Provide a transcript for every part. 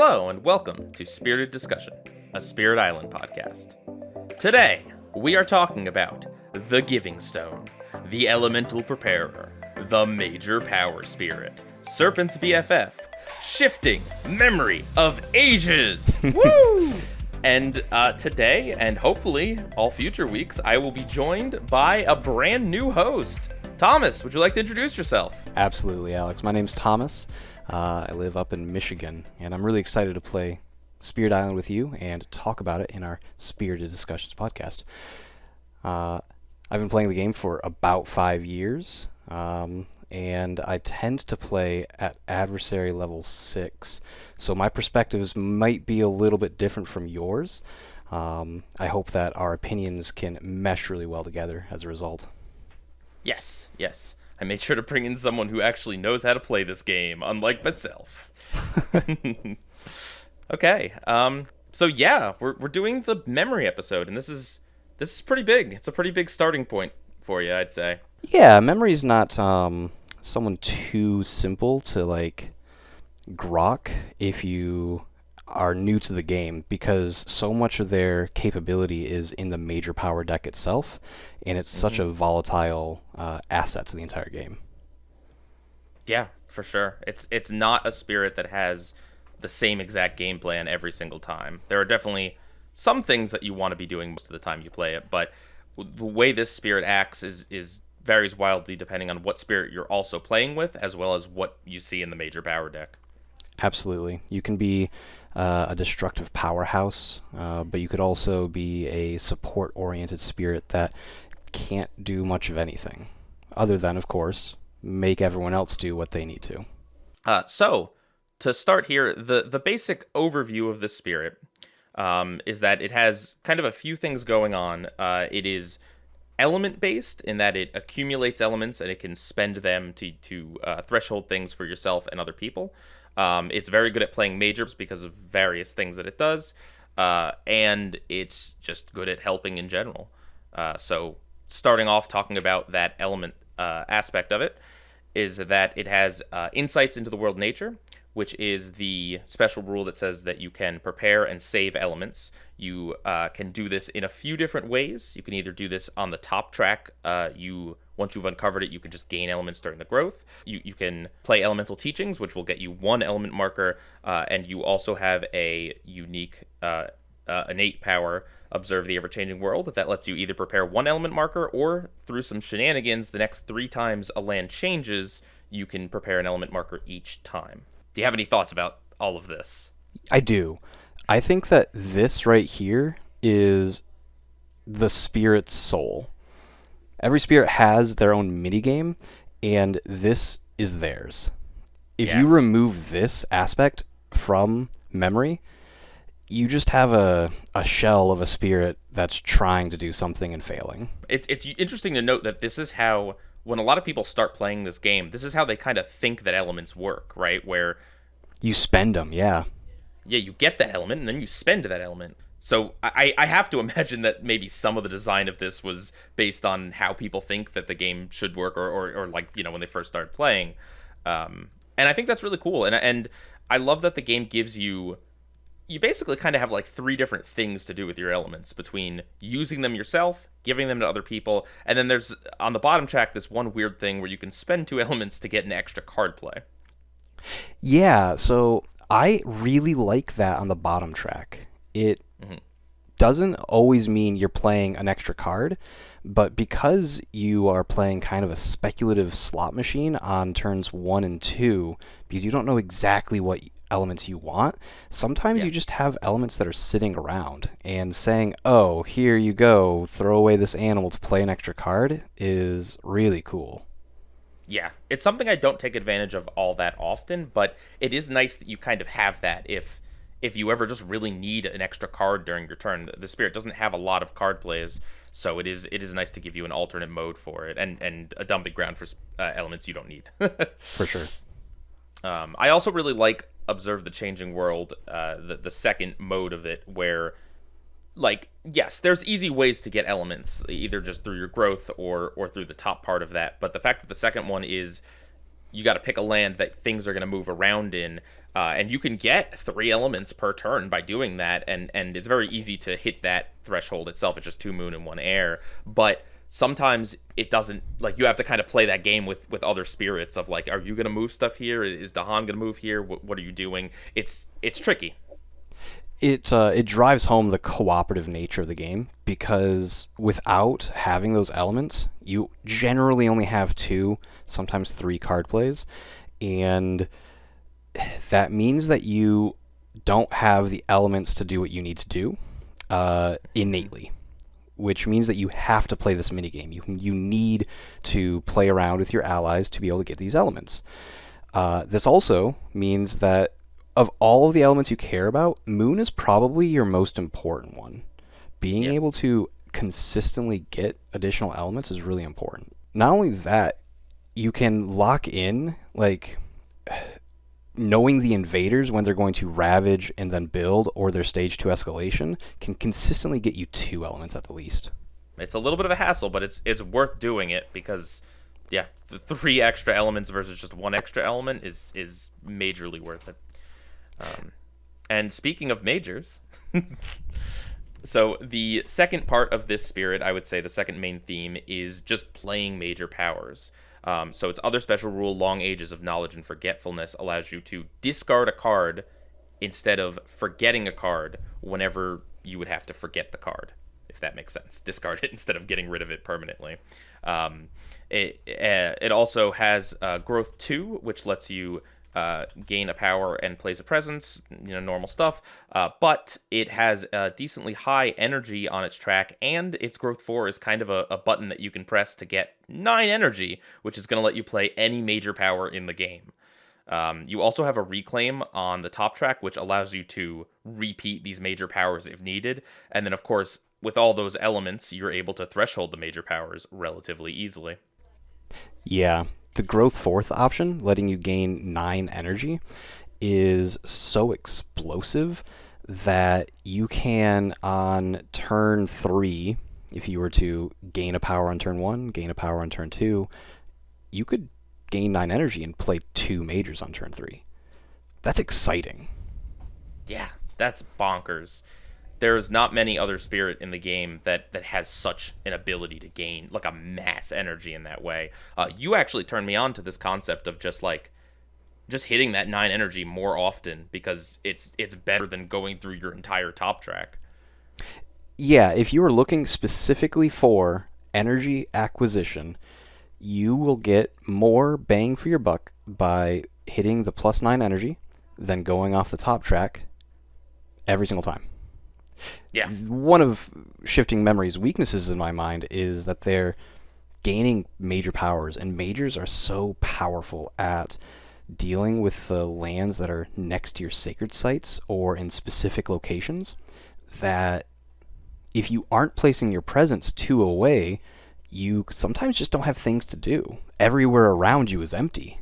Hello and welcome to Spirited Discussion, a Spirit Island podcast. Today, we are talking about the Giving Stone, the Elemental Preparer, the Major Power Spirit, Serpent's BFF, Shifting Memory of Ages! Woo! And today, and hopefully all future weeks, I will be joined by a brand new host. Thomas, would you like to introduce yourself? Absolutely, Alex. My name's Thomas. I live up in Michigan, and I'm really excited to play Spirit Island with you and talk about it in our Spirited Discussions podcast. I've been playing the game for about 5 years, and I tend to play at Adversary level 6, so my perspectives might be a little bit different from yours. I hope that our opinions can mesh really well together as a result. Yes. I made sure to bring in someone who actually knows how to play this game, unlike myself. Okay. So yeah, we're doing the memory episode, and this is pretty big. It's a pretty big starting point for you, I'd say. Yeah, memory's not someone too simple to grok if you are new to the game, because so much of their capability is in the major power deck itself, and it's such a volatile asset to the entire game. Yeah, for sure. It's not a spirit that has the same exact game plan every single time. There are definitely some things that you want to be doing most of the time you play it, but the way this spirit acts is varies wildly depending on what spirit you're also playing with, as well as what you see in the major power deck. Absolutely. You can be a destructive powerhouse, but you could also be a support-oriented spirit that can't do much of anything, other than, of course, make everyone else do what they need to. So, to start here, the basic overview of this spirit is that it has kind of a few things going on. It is element-based in that it accumulates elements and it can spend them to threshold things for yourself and other people. It's very good at playing majors because of various things that it does, and it's just good at helping in general. So starting off talking about that element aspect of it is that it has insights into the world nature, which is the special rule that says that you can prepare and save elements. You can do this in a few different ways. You can either do this on the top track. Once you've uncovered it, you can just gain elements during the growth. You can play elemental teachings, which will get you one element marker, and you also have a unique innate power, observe the ever-changing world, that lets you either prepare one element marker, or through some shenanigans, the next 3 times a land changes, you can prepare an element marker each time. Do you have any thoughts about all of this? I do. I think that this right here is the spirit's soul. Every spirit has their own minigame, and this is theirs. If you remove this aspect from memory, you just have a shell of a spirit that's trying to do something and failing. It's interesting to note that this is how, when a lot of people start playing this game, this is how they kind of think that elements work, right? Where you spend them, yeah. Yeah, you get that element, and then you spend that element. So I have to imagine that maybe some of the design of this was based on how people think that the game should work, or when they first started playing. And I think that's really cool. And I love that the game gives you basically kind of have 3 different things to do with your elements, between using them yourself, giving them to other people, and then there's, on the bottom track, this one weird thing where you can spend 2 elements to get an extra card play. Yeah, so I really like that on the bottom track. It doesn't always mean you're playing an extra card, but because you are playing kind of a speculative slot machine on turns 1 and 2, because you don't know exactly what elements you want, sometimes you just have elements that are sitting around, and saying, oh, here you go, throw away this animal to play an extra card is really cool. Yeah, it's something I don't take advantage of all that often, but it is nice that you kind of have that if you ever just really need an extra card during your turn. The spirit doesn't have a lot of card plays, so it is nice to give you an alternate mode for it, and a dumping ground for elements you don't need. For sure. I also really like Observe the Changing World, the second mode of it, where, yes, there's easy ways to get elements, either just through your growth or through the top part of that, but the fact that the second one is you got to pick a land that things are going to move around in. And you can get 3 elements per turn by doing that, and it's very easy to hit that threshold itself. It's just 2 moon and 1 air, but sometimes it doesn't. Like you have to kind of play that game with other spirits of like, are you going to move stuff here? Is Dahan going to move here? What are you doing? It's tricky. It drives home the cooperative nature of the game because without having those elements, you generally only have 2, sometimes 3 card plays, and that means that you don't have the elements to do what you need to do innately, which means that you have to play this minigame. You need to play around with your allies to be able to get these elements. This also means that of all of the elements you care about, Moon is probably your most important one. Being Yeah. able to consistently get additional elements is really important. Not only that, you can lock in, like, knowing the invaders when they're going to ravage and then build, or their stage 2 escalation, can consistently get you 2 elements at the least. It's a little bit of a hassle, but it's worth doing it because yeah, the 3 extra elements versus just 1 extra element is majorly worth it. And speaking of majors, so the second part of this spirit, I would say the second main theme is just playing major powers. So its other special rule, Long Ages of Knowledge and Forgetfulness, allows you to discard a card instead of forgetting a card whenever you would have to forget the card, if that makes sense. Discard it instead of getting rid of it permanently. It also has Growth 2, which lets you gain a power and plays a presence, normal stuff. But it has a decently high energy on its track, and its Growth 4 is kind of a button that you can press to get 9 energy, which is going to let you play any major power in the game. You also have a reclaim on the top track, which allows you to repeat these major powers if needed. And then, of course, with all those elements, you're able to threshold the major powers relatively easily. Yeah, the growth 4th option, letting you gain 9 energy, is so explosive that you can, on turn 3, if you were to gain a power on turn 1, gain a power on turn 2, you could gain 9 energy and play 2 majors on turn 3. That's exciting. Yeah, that's bonkers. There's not many other spirit in the game that has such an ability to gain like a mass energy in that way. You actually turned me on to this concept of just hitting that 9 energy more often because it's better than going through your entire top track. Yeah, if you are looking specifically for energy acquisition, you will get more bang for your buck by hitting the plus 9 energy than going off the top track every single time. Yeah, One of Shifting Memory's weaknesses in my mind is that they're gaining major powers, and majors are so powerful at dealing with the lands that are next to your sacred sites or in specific locations that if you aren't placing your presence 2 away, you sometimes just don't have things to do. Everywhere around you is empty.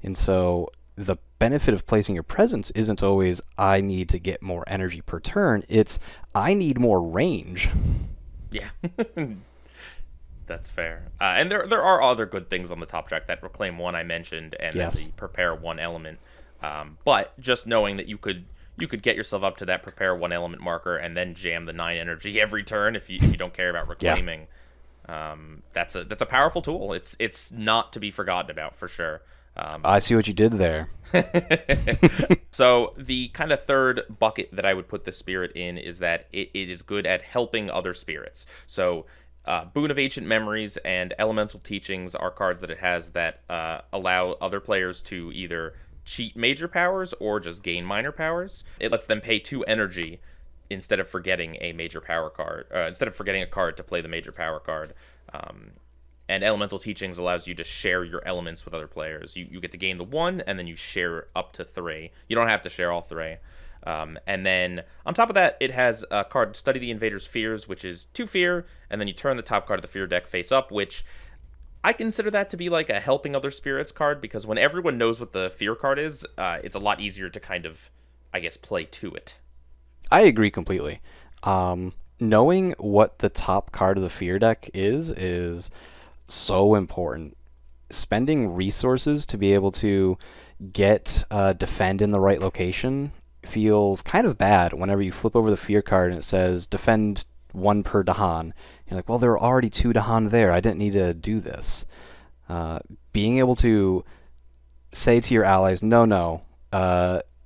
And so the benefit of placing your presence isn't always, I need to get more energy per turn. It's, I need more range. yeah. That's fair. And there are other good things on the top track. That Reclaim 1 I mentioned, and then Yes. the Prepare 1 element. But just knowing that you could get yourself up to that Prepare 1 element marker and then jam the 9 energy every turn if you don't care about Yeah. reclaiming. That's a powerful tool. It's not to be forgotten about for sure. I see what you did there. So the kind of third bucket that I would put the spirit in is that it is good at helping other spirits. So Boon of Ancient Memories and Elemental Teachings are cards that it has that allow other players to either cheat major powers or just gain minor powers. It lets them pay 2 energy instead of forgetting a major power card, instead of forgetting a card to play the major power card. And Elemental Teachings allows you to share your elements with other players. You get to gain the 1, and then you share up to 3. You don't have to share all 3. And then on top of that, it has a card, Study the Invader's Fears, which is 2 fear, and then you turn the top card of the fear deck face up, which I consider that to be like a helping other spirits card, because when everyone knows what the fear card is, it's a lot easier to kind of, I guess, play to it. I agree completely. Knowing what the top card of the fear deck is so important. spending resources to be able to get defend in the right location feels kind of bad whenever you flip over the fear card and it says defend one per Dahan. You're like, well, there are already two Dahan there. I didn't need to do this. Being able to say to your allies, no, no,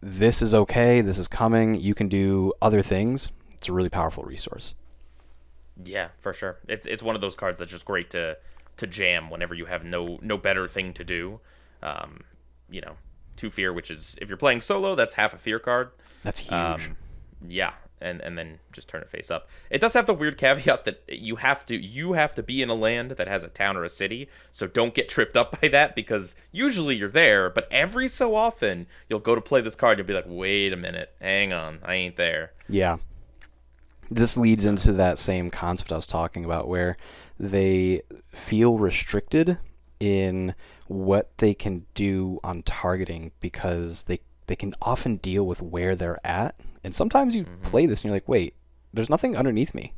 this is okay, this is coming, you can do other things, it's a really powerful resource. Yeah, for sure. It's one of those cards that's just great to jam whenever you have no better thing to do. Um, you know, two fear, which is if you're playing solo, that's half a fear card. That's huge. Yeah, and then just turn it face up. It does have the weird caveat that you have to be in a land that has a town or a city, so don't get tripped up by that because usually you're there, but every so often you'll go to play this card and you'll be like, wait a minute, hang on, I ain't there. Yeah. This leads into that same concept I was talking about where they feel restricted in what they can do on targeting because they can often deal with where they're at. And sometimes you play this and you're like, wait, there's nothing underneath me.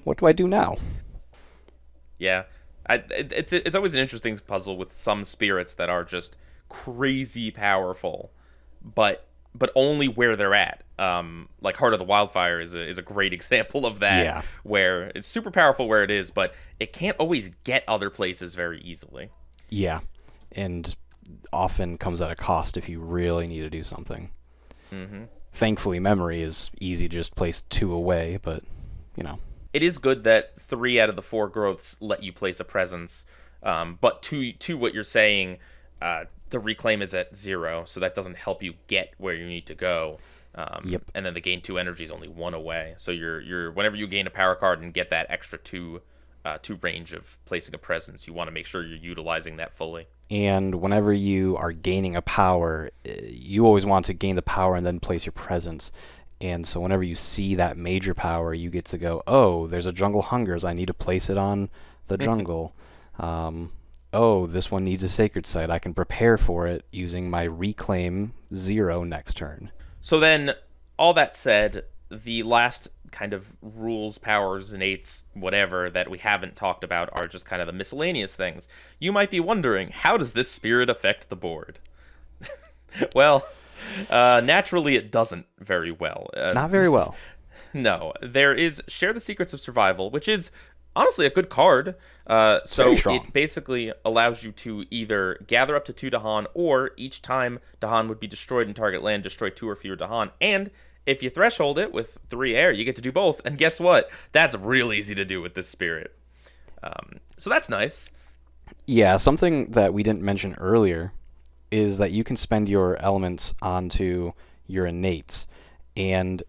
What do I do now? Yeah, it's always an interesting puzzle with some spirits that are just crazy powerful, but only where they're at. Like Heart of the Wildfire is a great example of that. Yeah. Where it's super powerful where it is, but it can't always get other places very easily. Yeah. And often comes at a cost if you really need to do something. Thankfully, memory is easy to just place two away, but, you know. It is good that 3 out of the 4 growths let you place a presence, but to what you're saying, the reclaim is at 0, so that doesn't help you get where you need to go. Yep. And then the gain 2 energy is only 1 away. So you're whenever you gain a power card and get that extra 2 range of placing a presence, you want to make sure you're utilizing that fully. And whenever you are gaining a power, you always want to gain the power and then place your presence. And so whenever you see that major power, you get to go, oh, there's a jungle hungers. I need to place it on the jungle. Oh, this one needs a sacred site. I can prepare for it using my reclaim 0 next turn. So then, all that said, the last kind of rules, powers, innates, whatever that we haven't talked about are just kind of the miscellaneous things. You might be wondering, how does this spirit affect the board? Well, naturally it doesn't very well. Not very well. No, there is Share the Secrets of Survival, which is honestly a good card. So very strong. it basically allows you to either gather up to 2 Dahan, or each time Dahan would be destroyed in target land, destroy 2 or fewer Dahan. And if you threshold it with 3 air, you get to do both. And guess what? That's real easy to do with this spirit. So that's nice. Yeah, something that we didn't mention earlier is that you can spend your elements onto your innates. And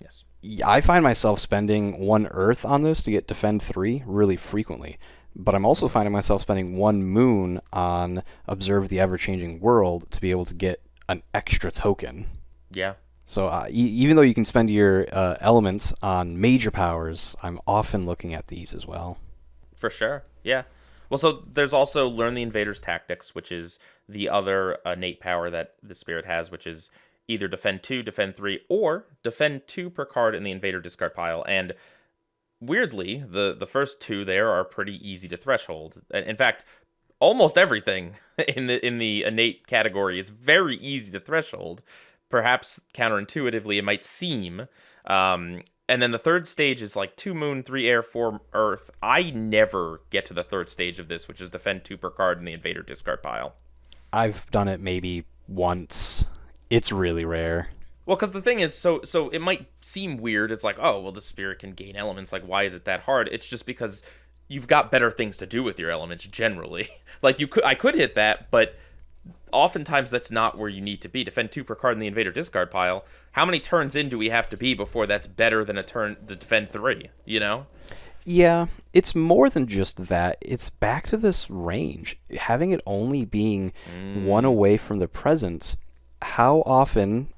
Yes. I find myself spending 1 earth on this to get defend 3 really frequently. But I'm also finding myself spending 1 moon on observe the ever-changing world to be able to get an extra token. Yeah. So even though you can spend your elements on major powers, I'm often looking at these as well. For sure. Yeah. Well, so there's also Learn the Invader's Tactics, which is the other innate power that the spirit has, which is either defend 2, defend 3, or defend 2 per card in the invader discard pile. And weirdly, the first 2 there are pretty easy to threshold. In fact, almost everything in the innate category is very easy to threshold. Perhaps counterintuitively, it might seem. And then the third stage is like 2 moon, 3 air, 4 earth. I never get to the third stage of this, which is defend 2 per card in the invader discard pile. I've done it maybe once. It's really rare. Well, because the thing is, so it might seem weird. It's like, oh, well, the spirit can gain elements. Like, why is it that hard? It's just because you've got better things to do with your elements generally. Like, I could hit that, but oftentimes that's not where you need to be. Defend 2 per card in the invader discard pile. How many turns in do we have to be before that's better than a turn to defend 3, you know? Yeah, it's more than just that. It's back to this range. Having it only being 1 away from the presence, how often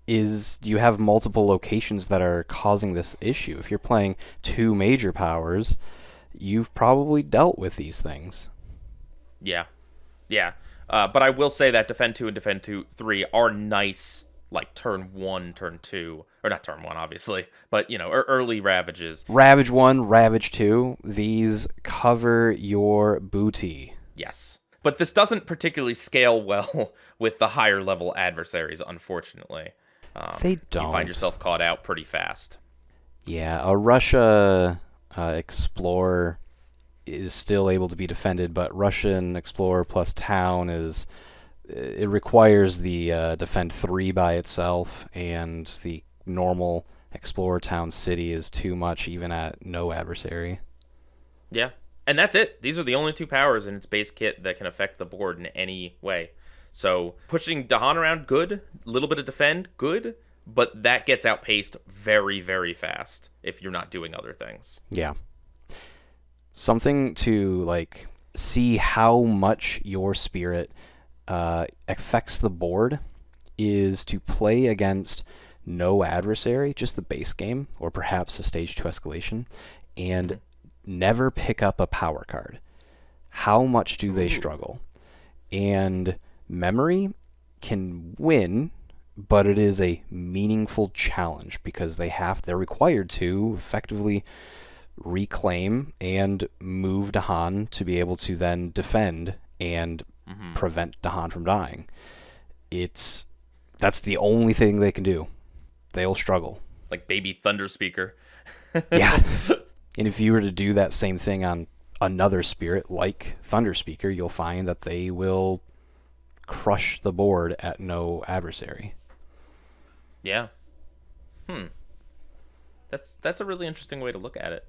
do you have multiple locations that are causing this issue? If you're playing 2 major powers, you've probably dealt with these things. Yeah. Yeah. But I will say that defend 2 and defend 3 are nice, like turn 1, turn 2, or not turn 1, obviously, but, you know, early ravages. Ravage 1, Ravage 2, these cover your booty. Yes. But this doesn't particularly scale well with the higher level adversaries, unfortunately. They You find don't. yourself caught out pretty fast. Yeah, a Russia Explorer is still able to be defended, but Russian Explorer plus Town is it requires the defend 3 by itself, and the normal Explorer Town City is too much even at no adversary. Yeah. And that's it. These are the only two powers in its base kit that can affect the board in any way. So pushing Dahan around, good. A little bit of defend, good. But that gets outpaced very, very fast if you're not doing other things. Yeah. Something to like see how much your spirit affects the board is to play against no adversary, just the base game, or perhaps a stage 2 escalation, and never pick up a power card. How much do they struggle? And memory can win, but it is a meaningful challenge because they're required to effectively reclaim and move Dahan to be able to then defend and prevent Dahan from dying. That's the only thing they can do. They'll struggle. Like baby Thunder Speaker. Yeah. And if you were to do that same thing on another spirit like Thunder Speaker, you'll find that they will crush the board at no adversary. Yeah. That's a really interesting way to look at it.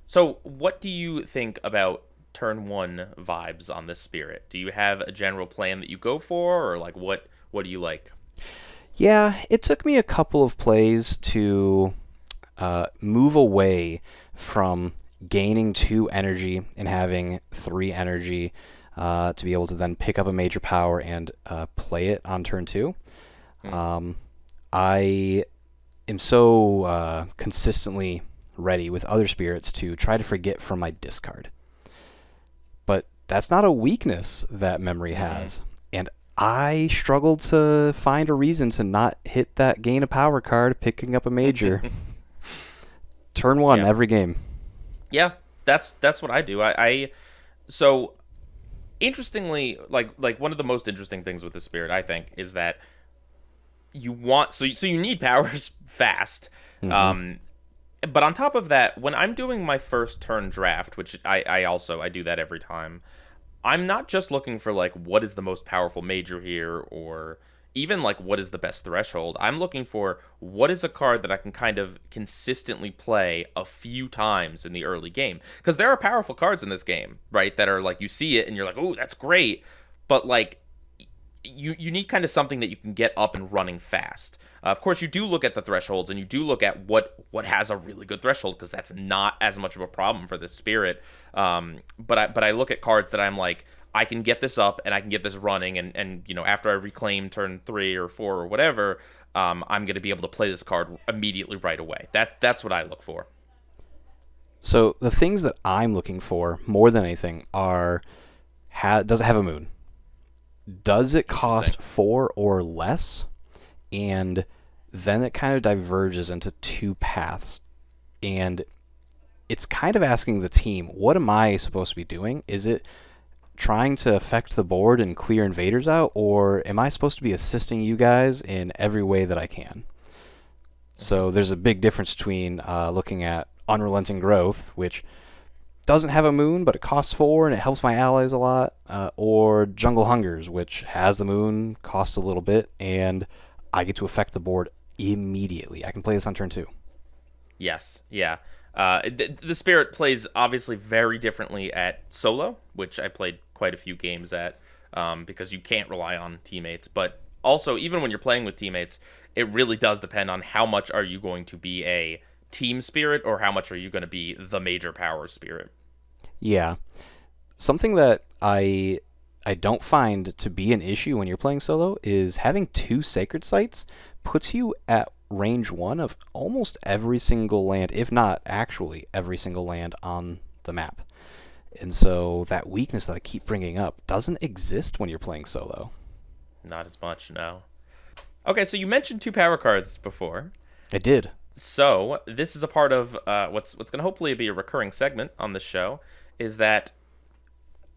So what do you think about turn 1 vibes on this spirit? Do you have a general plan that you go for, or like what do you like? Yeah, it took me a couple of plays to move away from gaining 2 energy and having 3 energy to be able to then pick up a major power and play it on turn 2. I am so consistently ready with other spirits to try to forget from my discard. But that's not a weakness that memory has. And I struggled to find a reason to not hit that gain a power card picking up a major. Turn 1 Yeah. every game. Yeah, that's what I do. So interestingly, like one of the most interesting things with the spirit, I think, is that you need powers fast. But on top of that, when I'm doing my first turn draft, which I do that every time, I'm not just looking for like what is the most powerful major here, or even like what is the best threshold. I'm looking for what is a card that I can kind of consistently play a few times in the early game, because there are powerful cards in this game, right, that are like you see it and you're like, oh, that's great, but like you need kind of something that you can get up and running fast. Of course, you do look at the thresholds, and you do look at what has a really good threshold, because that's not as much of a problem for this spirit. But I look at cards that I'm like, I can get this up and I can get this running, and after I reclaim turn 3 or 4 or whatever, I'm going to be able to play this card immediately right away. That's what I look for. So the things that I'm looking for more than anything are, does it have a moon? Does it cost 4 or less? And then it kind of diverges into 2 paths. And it's kind of asking the team, what am I supposed to be doing? Is it trying to affect the board and clear invaders out, or am I supposed to be assisting you guys in every way that I can? So there's a big difference between looking at Unrelenting Growth, which doesn't have a moon, but it costs 4 and it helps my allies a lot, or Jungle Hungers, which has the moon, costs a little bit, and I get to affect the board immediately. I can play this on turn 2. Yes, yeah. The spirit plays obviously very differently at solo, which I played quite a few games at, because you can't rely on teammates. But also, even when you're playing with teammates, it really does depend on how much are you going to be a team spirit, or how much are you going to be the major power spirit. Yeah. Something that I don't find to be an issue when you're playing solo is having 2 sacred sites puts you at range 1 of almost every single land, if not actually every single land on the map. And so that weakness that I keep bringing up doesn't exist when you're playing solo. Not as much, no. Okay, so you mentioned 2 power cards before. I did. So this is a part of what's going to hopefully be a recurring segment on this show, is that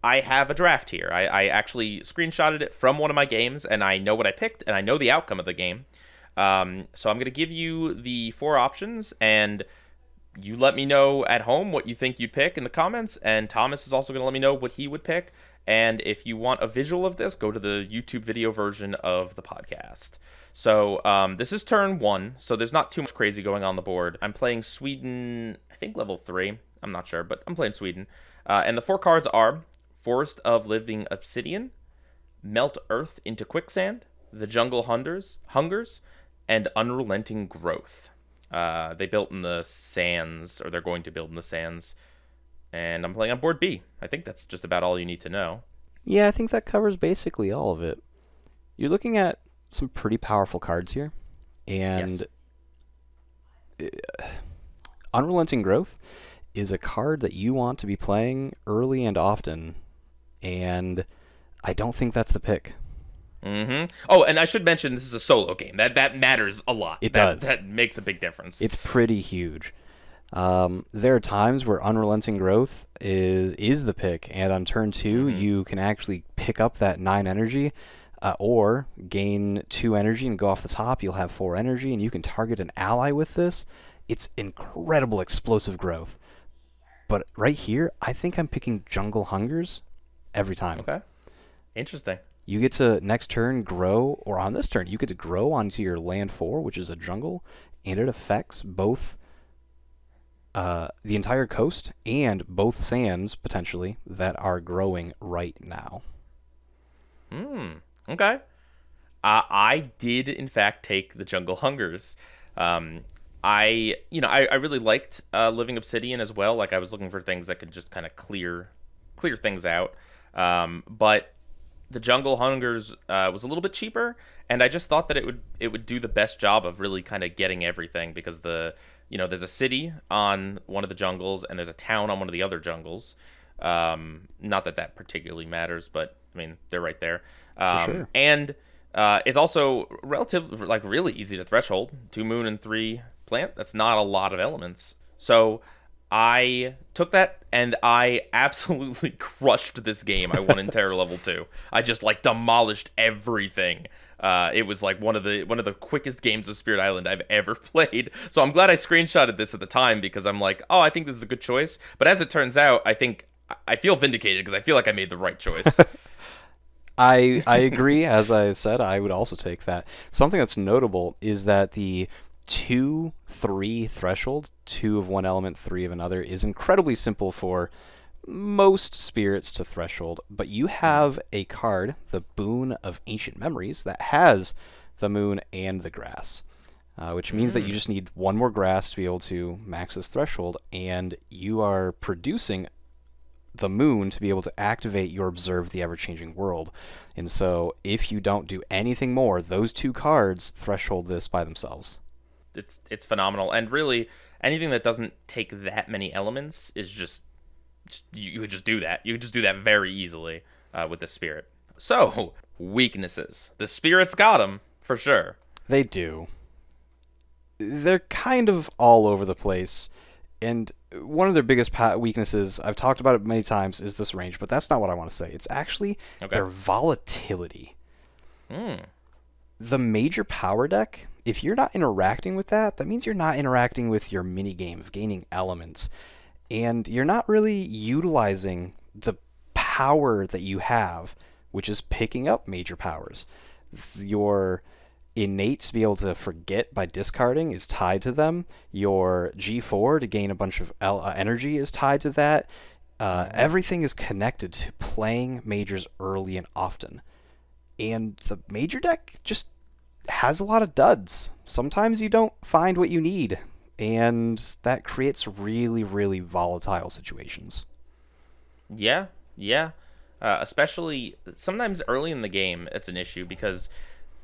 I have a draft here. I actually screenshotted it from one of my games, and I know what I picked, and I know the outcome of the game. So I'm going to give you the four options, and you let me know at home what you think you'd pick in the comments, and Thomas is also going to let me know what he would pick. And if you want a visual of this, go to the YouTube video version of the podcast. So this is turn one, so there's not too much crazy going on the board. I'm playing Sweden, I think level 3. I'm not sure, but I'm playing Sweden. And the four cards are Forest of Living Obsidian, Melt Earth into Quicksand, The Jungle Hungers, and Unrelenting Growth. They built in the sands, or they're going to build in the sands. And I'm playing on board B. I think that's just about all you need to know. Yeah, I think that covers basically all of it. You're looking at some pretty powerful cards here. And Yes. Unrelenting Growth is a card that you want to be playing early and often. And I don't think that's the pick. Oh, and I should mention this is a solo game. That matters a lot. It does. That makes a big difference. It's pretty huge. There are times where Unrelenting Growth is the pick, and on turn 2, you can actually pick up that 9 energy, or gain 2 energy and go off the top. You'll have 4 energy, and you can target an ally with this. It's incredible explosive growth. But right here, I think I'm picking Jungle Hungers every time. Okay. Interesting. You get to next turn grow, or on this turn, you get to grow onto your land 4, which is a jungle, and it affects both the entire coast and both sands, potentially, that are growing right now. Okay. I did, in fact, take the Jungle Hungers. I really liked Living Obsidian as well. Like, I was looking for things that could just kind of clear things out. But the Jungle Hungers was a little bit cheaper, and I just thought that it would do the best job of really kind of getting everything, because there's a city on one of the jungles and there's a town on one of the other jungles. Not that particularly matters, but I mean, they're right there. For sure. And it's also really easy to threshold. 2 moon and 3 plant. That's not a lot of elements. So I took that and I absolutely crushed this game. I won in Terror level 2. I just demolished everything. It was one of the quickest games of Spirit Island I've ever played. So I'm glad I screenshotted this at the time, because I'm like, oh, I think this is a good choice. But as it turns out, I feel vindicated, because I feel like I made the right choice. I agree. As I said, I would also take that. Something that's notable is that the 2-3 threshold, 2 of one element, 3 of another, is incredibly simple for most spirits to threshold, but you have a card, the Boon of Ancient Memories, that has the moon and the grass, which means that you just need 1 more grass to be able to max this threshold, and you are producing the moon to be able to activate your Observe the Ever-Changing World. And so if you don't do anything more, those 2 cards threshold this by themselves. It's phenomenal, and really anything that doesn't take that many elements is just you could just do that. You could just do that very easily with the spirit. So, weaknesses. The spirits got them, for sure. They do. They're kind of all over the place. And one of their biggest weaknesses, I've talked about it many times, is this range, but that's not what I want to say. It's actually their volatility. The major power deck, if you're not interacting with that, that means you're not interacting with your mini game of gaining elements. And you're not really utilizing the power that you have, which is picking up major powers. Your innate to be able to forget by discarding is tied to them. Your G4 to gain a bunch of energy is tied to that. Everything is connected to playing majors early and often. And the major deck just has a lot of duds. Sometimes you don't find what you need, and that creates really, really volatile situations. Yeah. Especially sometimes early in the game, it's an issue, because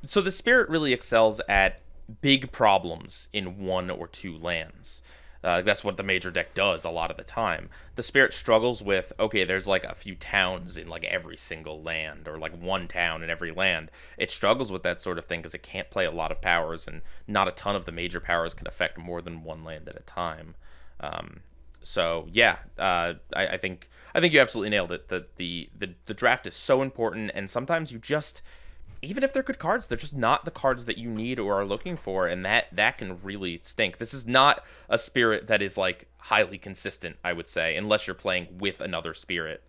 so the spirit really excels at big problems in 1 or 2 lands. That's what the major deck does a lot of the time. The spirit struggles with, okay, there's a few towns in every single land, or 1 town in every land. It struggles with that sort of thing because it can't play a lot of powers, and not a ton of the major powers can affect more than 1 land at a time. So yeah, I think you absolutely nailed it. The draft is so important, and sometimes you just, even if they're good cards, they're just not the cards that you need or are looking for, and that can really stink. This is not a spirit that is like highly consistent, I would say, unless you're playing with another spirit.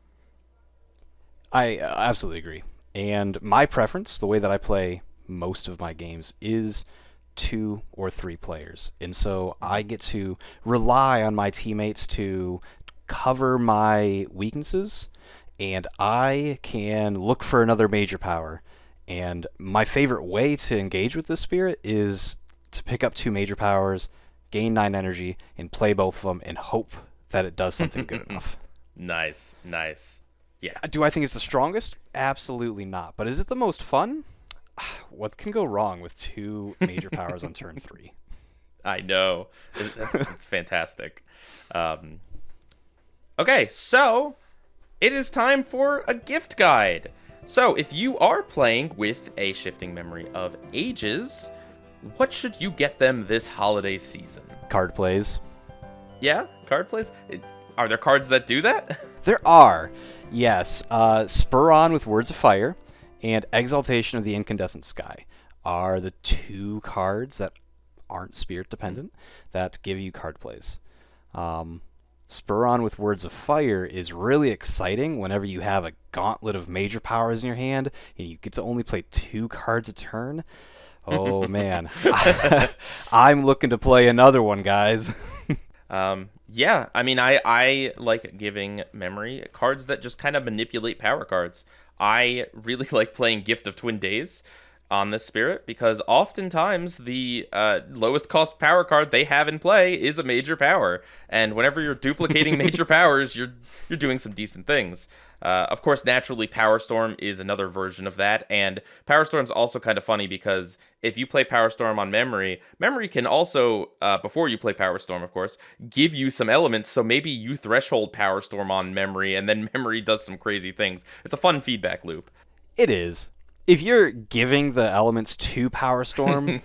I absolutely agree. And my preference, the way that I play most of my games, is 2 or 3 players. And so I get to rely on my teammates to cover my weaknesses, and I can look for another major power. And my favorite way to engage with this spirit is to pick up 2 major powers, gain 9 energy, and play both of them and hope that it does something good enough. Nice, nice. Yeah, Do I think it's the strongest? Absolutely not. But is it the most fun? What can go wrong with 2 major powers on turn 3? I know. It's fantastic. Um, okay, so it is time for a gift guide. So, if you are playing with a shifting memory of ages, what should you get them this holiday season? Card plays. Yeah, card plays. Are there cards that do that? There are, yes. Spur On with Words of Fire and Exaltation of the Incandescent Sky are the 2 cards that aren't spirit dependent that give you card plays. Spur On with Words of Fire is really exciting whenever you have a gauntlet of major powers in your hand and you get to only play 2 cards a turn. Oh man, I'm looking to play another one, guys. Yeah, I mean, I like giving memory cards that just kind of manipulate power cards. I really like playing Gift of Twin Days on this spirit because oftentimes the lowest cost power card they have in play is a major power, and whenever you're duplicating major powers, you're doing some decent things. Of course, naturally, Power Storm is another version of that, and Power Storm's also kind of funny because if you play Power Storm on memory, memory can also, before you play Power Storm, of course, give you some elements, so maybe you threshold Power Storm on memory, and then memory does some crazy things. It's a fun feedback loop. It is. If you're giving the elements to Power Storm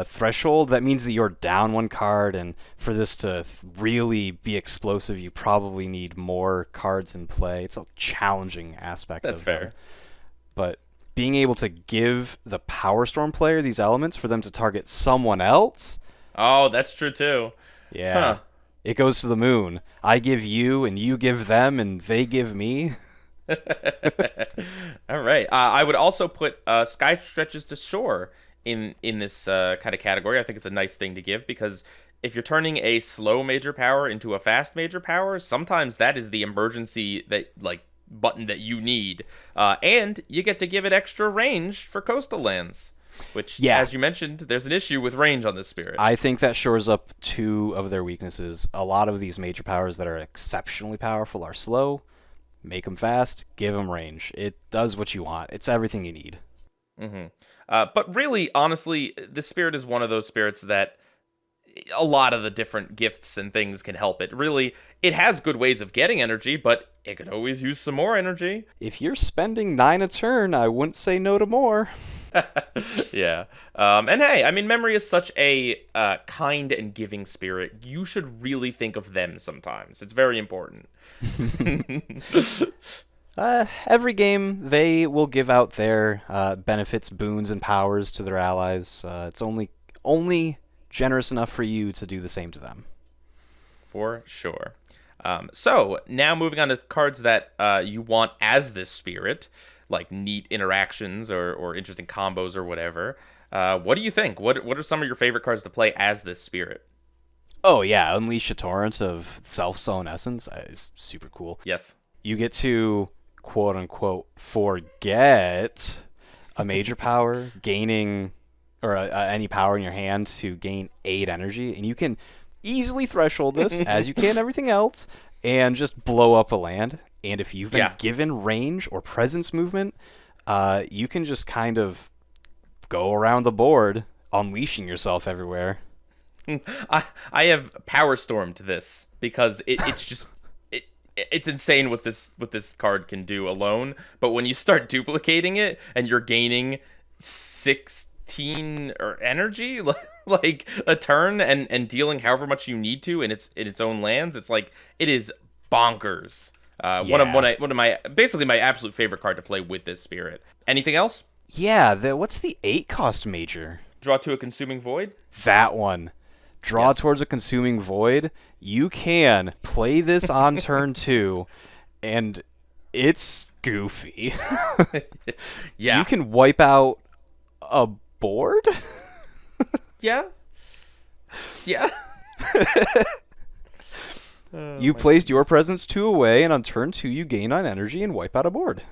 threshold, that means that you're down 1 card, and for this to really be explosive, you probably need more cards in play. It's a challenging aspect That's of fair. them. But being able to give the Power Storm player these elements for them to target someone else, Oh, that's true too. yeah, Huh. it goes to the moon. I give you, and you give them, and they give me. All right. I would also put Sky Stretches to Shore in this kind of category. I think it's a nice thing to give because if you're turning a slow major power into a fast major power, sometimes that is the emergency that like button that you need, and you get to give it extra range for coastal lands. Which, Yeah. as you mentioned, there's an issue with range on this spirit. I think that shores up 2 of their weaknesses. A lot of these major powers that are exceptionally powerful are slow. Make them fast, give them range. It does what you want. It's everything you need. But really, honestly, this spirit is one of those spirits that a lot of the different gifts and things can help it. Really, it has good ways of getting energy, but it could always use some more energy. If you're spending 9 a turn, I wouldn't say no to more. Yeah. And hey, I mean, memory is such a kind and giving spirit. You should really think of them sometimes. It's very important. Every game, they will give out their benefits, boons, and powers to their allies. It's only generous enough for you to do the same to them. For sure. So, now moving on to cards that you want as this spirit, like neat interactions or interesting combos or whatever. What do you think? What are some of your favorite cards to play as this spirit? Oh yeah, Unleash a Torrent of Self-Sown Essence is super cool. Yes. You get to quote-unquote forget a major power, gaining or any power in your hand to gain 8 energy, and you can easily threshold this as you can everything else and just blow up a land. And if you've been given range or presence movement, you can just kind of go around the board unleashing yourself everywhere. I have power stormed this because it's just it's insane what this card can do alone. But when you start duplicating it and you're gaining 6 15 or energy like a turn and dealing however much you need to in its own lands. It's like it is bonkers. Yeah. One of my basically my absolute favorite card to play with this spirit. Anything else? Yeah, what's the 8 cost major? Draw to a consuming void. That one. Draw Yes. towards a consuming void. You can play this on turn 2, and it's goofy. You Yeah. can wipe out a board? Yeah. Yeah. You placed your presence 2 away, and on turn 2 you gain on energy and wipe out a board.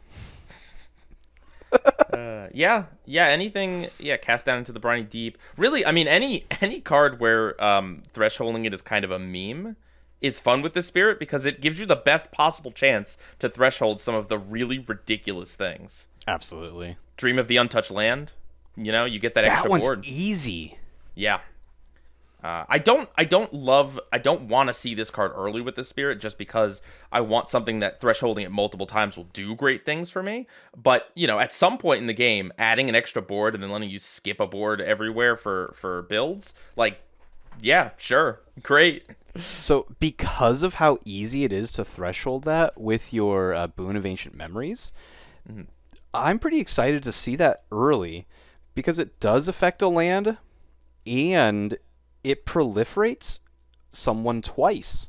Yeah, anything, yeah, cast down into the briny deep. Really, I mean, any card where thresholding it is kind of a meme is fun with this spirit because it gives you the best possible chance to threshold some of the really ridiculous things. Absolutely. Dream of the Untouched Land, you get that extra That one's board. easy. Yeah. I don't want to see this card early with this spirit just because I want something that thresholding it multiple times will do great things for me. But, at some point in the game, adding an extra board and then letting you skip a board everywhere for builds, like, yeah, sure, great. So, because of how easy it is to threshold that with your Boon of Ancient Memories, I'm pretty excited to see that early because it does affect a land and it proliferates someone twice.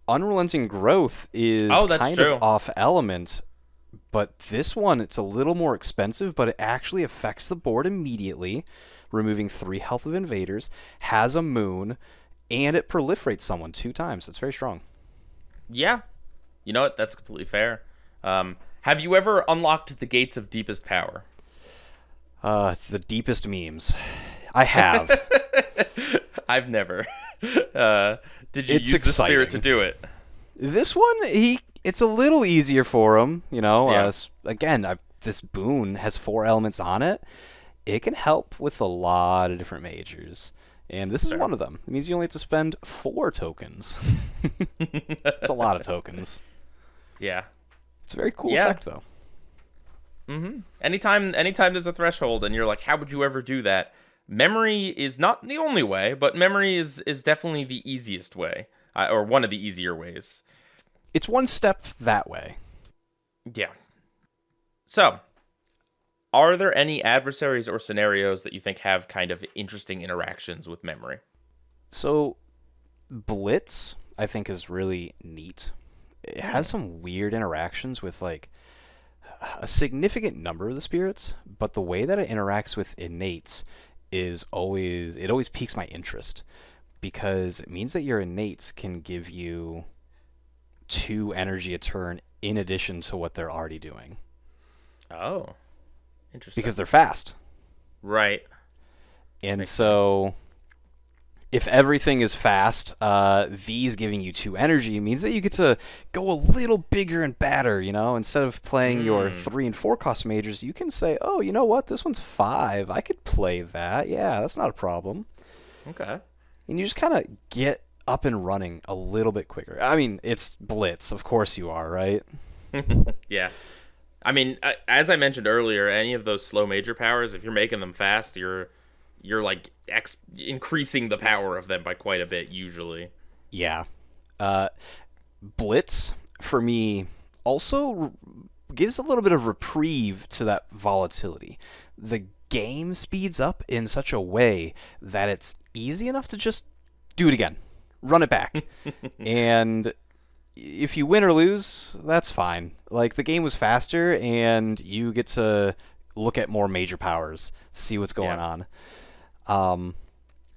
Unrelenting Growth is Oh, that's kind true. of off element, but this one, it's a little more expensive, but it actually affects the board immediately, removing 3 health of invaders, has a moon, and it proliferates someone 2 times. That's very strong. Yeah, you know what? That's completely fair. Have you ever unlocked the gates of deepest power? The deepest memes. I have. I've never. Did you It's use the spirit to exciting. do it? This one, it's a little easier for him. Yeah. Again, this boon has 4 elements on it. It can help with a lot of different majors, and this is Fair. one of them. It means you only have to spend 4 tokens. It's a lot of tokens. Yeah. It's a very cool Yeah. effect, though. Anytime there's a threshold and you're like, how would you ever do that? Memory is not the only way, but memory is definitely the easiest way, or one of the easier ways. It's one step that way. Yeah. So, are there any adversaries or scenarios that you think have kind of interesting interactions with memory? So, Blitz, I think, is really neat. It has some weird interactions with, like, a significant number of the spirits, but the way that it interacts with innates it always piques my interest because it means that your innates can give you 2 energy a turn in addition to what they're already doing Oh, interesting. because they're fast. Right. And Makes so if everything is fast, these giving you 2 energy means that you get to go a little bigger and badder, Instead of playing your 3 and 4 cost majors, you can say, oh, you know what? This one's 5. I could play that. Yeah, that's not a problem. Okay. And you just kind of get up and running a little bit quicker. I mean, it's Blitz. Of course you are, right? Yeah. I mean, as I mentioned earlier, any of those slow major powers, if you're making them fast, you're like increasing the power of them by quite a bit usually. Yeah. Blitz, for me, also gives a little bit of reprieve to that volatility. The game speeds up in such a way that it's easy enough to just do it again, run it back. And if you win or lose, that's fine. Like, the game was faster, and you get to look at more major powers, see what's going on.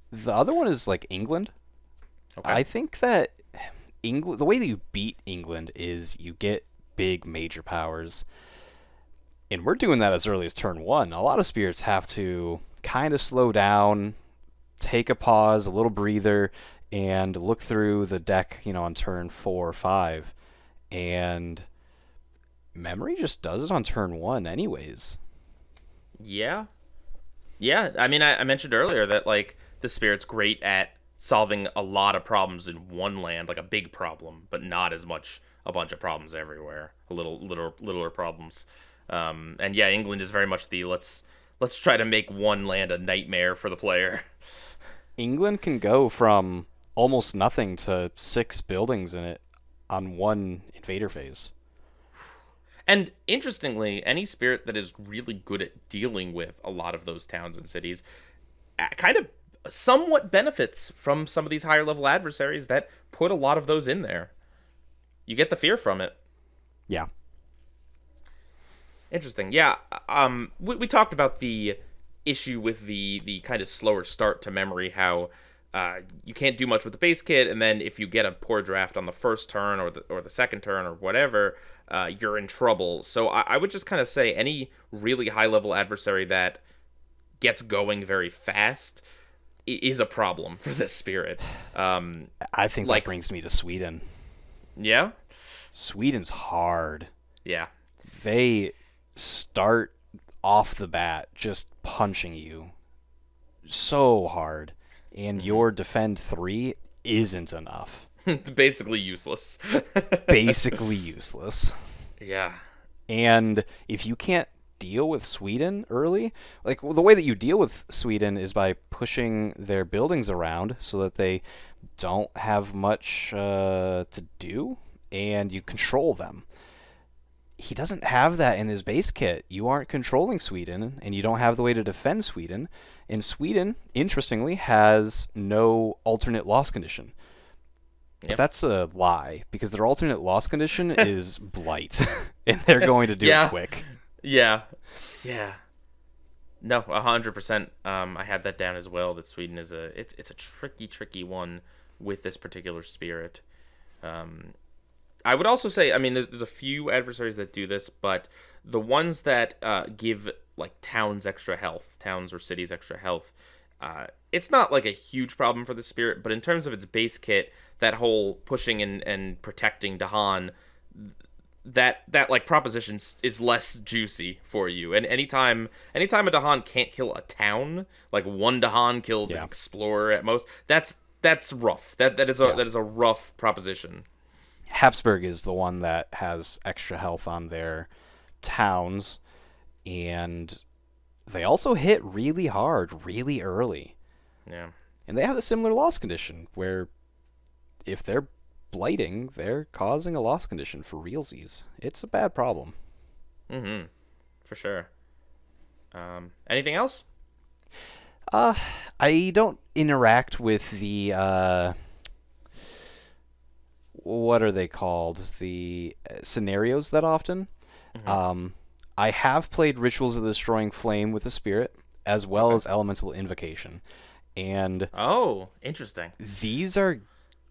The other one is, like, England. Okay. I think that England, the way that you beat England is you get big major powers. And we're doing that as early as turn 1. A lot of spirits have to kind of slow down, take a pause, a little breather, and look through the deck, on turn 4 or 5. And memory just does it on turn 1 anyways. Yeah. Yeah, I mean, I mentioned earlier that, like, the spirit's great at solving a lot of problems in one land, like a big problem, but not as much a bunch of problems everywhere. Littler problems. And yeah, England is very much the let's try to make one land a nightmare for the player. England can go from almost nothing to 6 buildings in it on one invader phase. And interestingly, any spirit that is really good at dealing with a lot of those towns and cities kind of somewhat benefits from some of these higher level adversaries that put a lot of those in there. You get the fear from it. Yeah. Interesting. Yeah. We talked about the issue with the kind of slower start to memory, how you can't do much with the base kit, and then if you get a poor draft on the first turn or the second turn or whatever, you're in trouble. So I would just kind of say any really high level adversary that gets going very fast is a problem for this spirit. I think that brings me to Sweden. Yeah? Sweden's hard. Yeah. They start off the bat just punching you so hard, and your defend 3 isn't enough. Basically useless. Basically useless. Yeah. And if you can't deal with Sweden early, like the way that you deal with Sweden is by pushing their buildings around so that they don't have much to do, and you control them. He doesn't have that in his base kit. You aren't controlling Sweden, and you don't have the way to defend Sweden. And Sweden, interestingly, has no alternate loss condition. But that's a lie, because their alternate loss condition is Blight, and they're going to do it quick. Yeah. Yeah. No, 100%. I had that down as well, that Sweden is it's a tricky one with this particular spirit. I would also say, I mean, there's a few adversaries that do this, but the ones that give like towns or cities extra health, it's not like a huge problem for the spirit, but in terms of its base kit, that whole pushing and protecting Dahan, that like proposition is less juicy for you. And anytime a Dahan can't kill a town, like one Dahan kills an explorer at most, that's rough. That is a rough proposition. Habsburg is the one that has extra health on their towns, and they also hit really hard, really early. Yeah. And they have a similar loss condition, where if they're blighting, they're causing a loss condition for realsies. It's a bad problem. Mm-hmm. For sure. Anything else? I don't interact with the what are they called? The scenarios that often. Mm-hmm. I have played Rituals of the Destroying Flame with the Spirit, as well as Elemental Invocation. And interesting. These are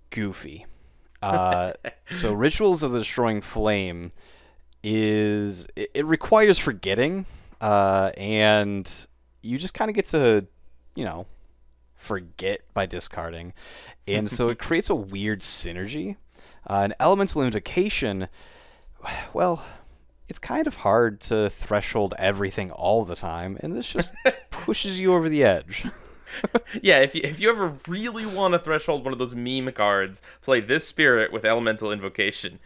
goofy. So Rituals of the Destroying Flame it requires forgetting, and you just kind of get to, forget by discarding. And so it creates a weird synergy. An Elemental Invocation, well, it's kind of hard to threshold everything all the time, and this just pushes you over the edge. Yeah, if you ever really want to threshold one of those meme cards, play this spirit with Elemental Invocation.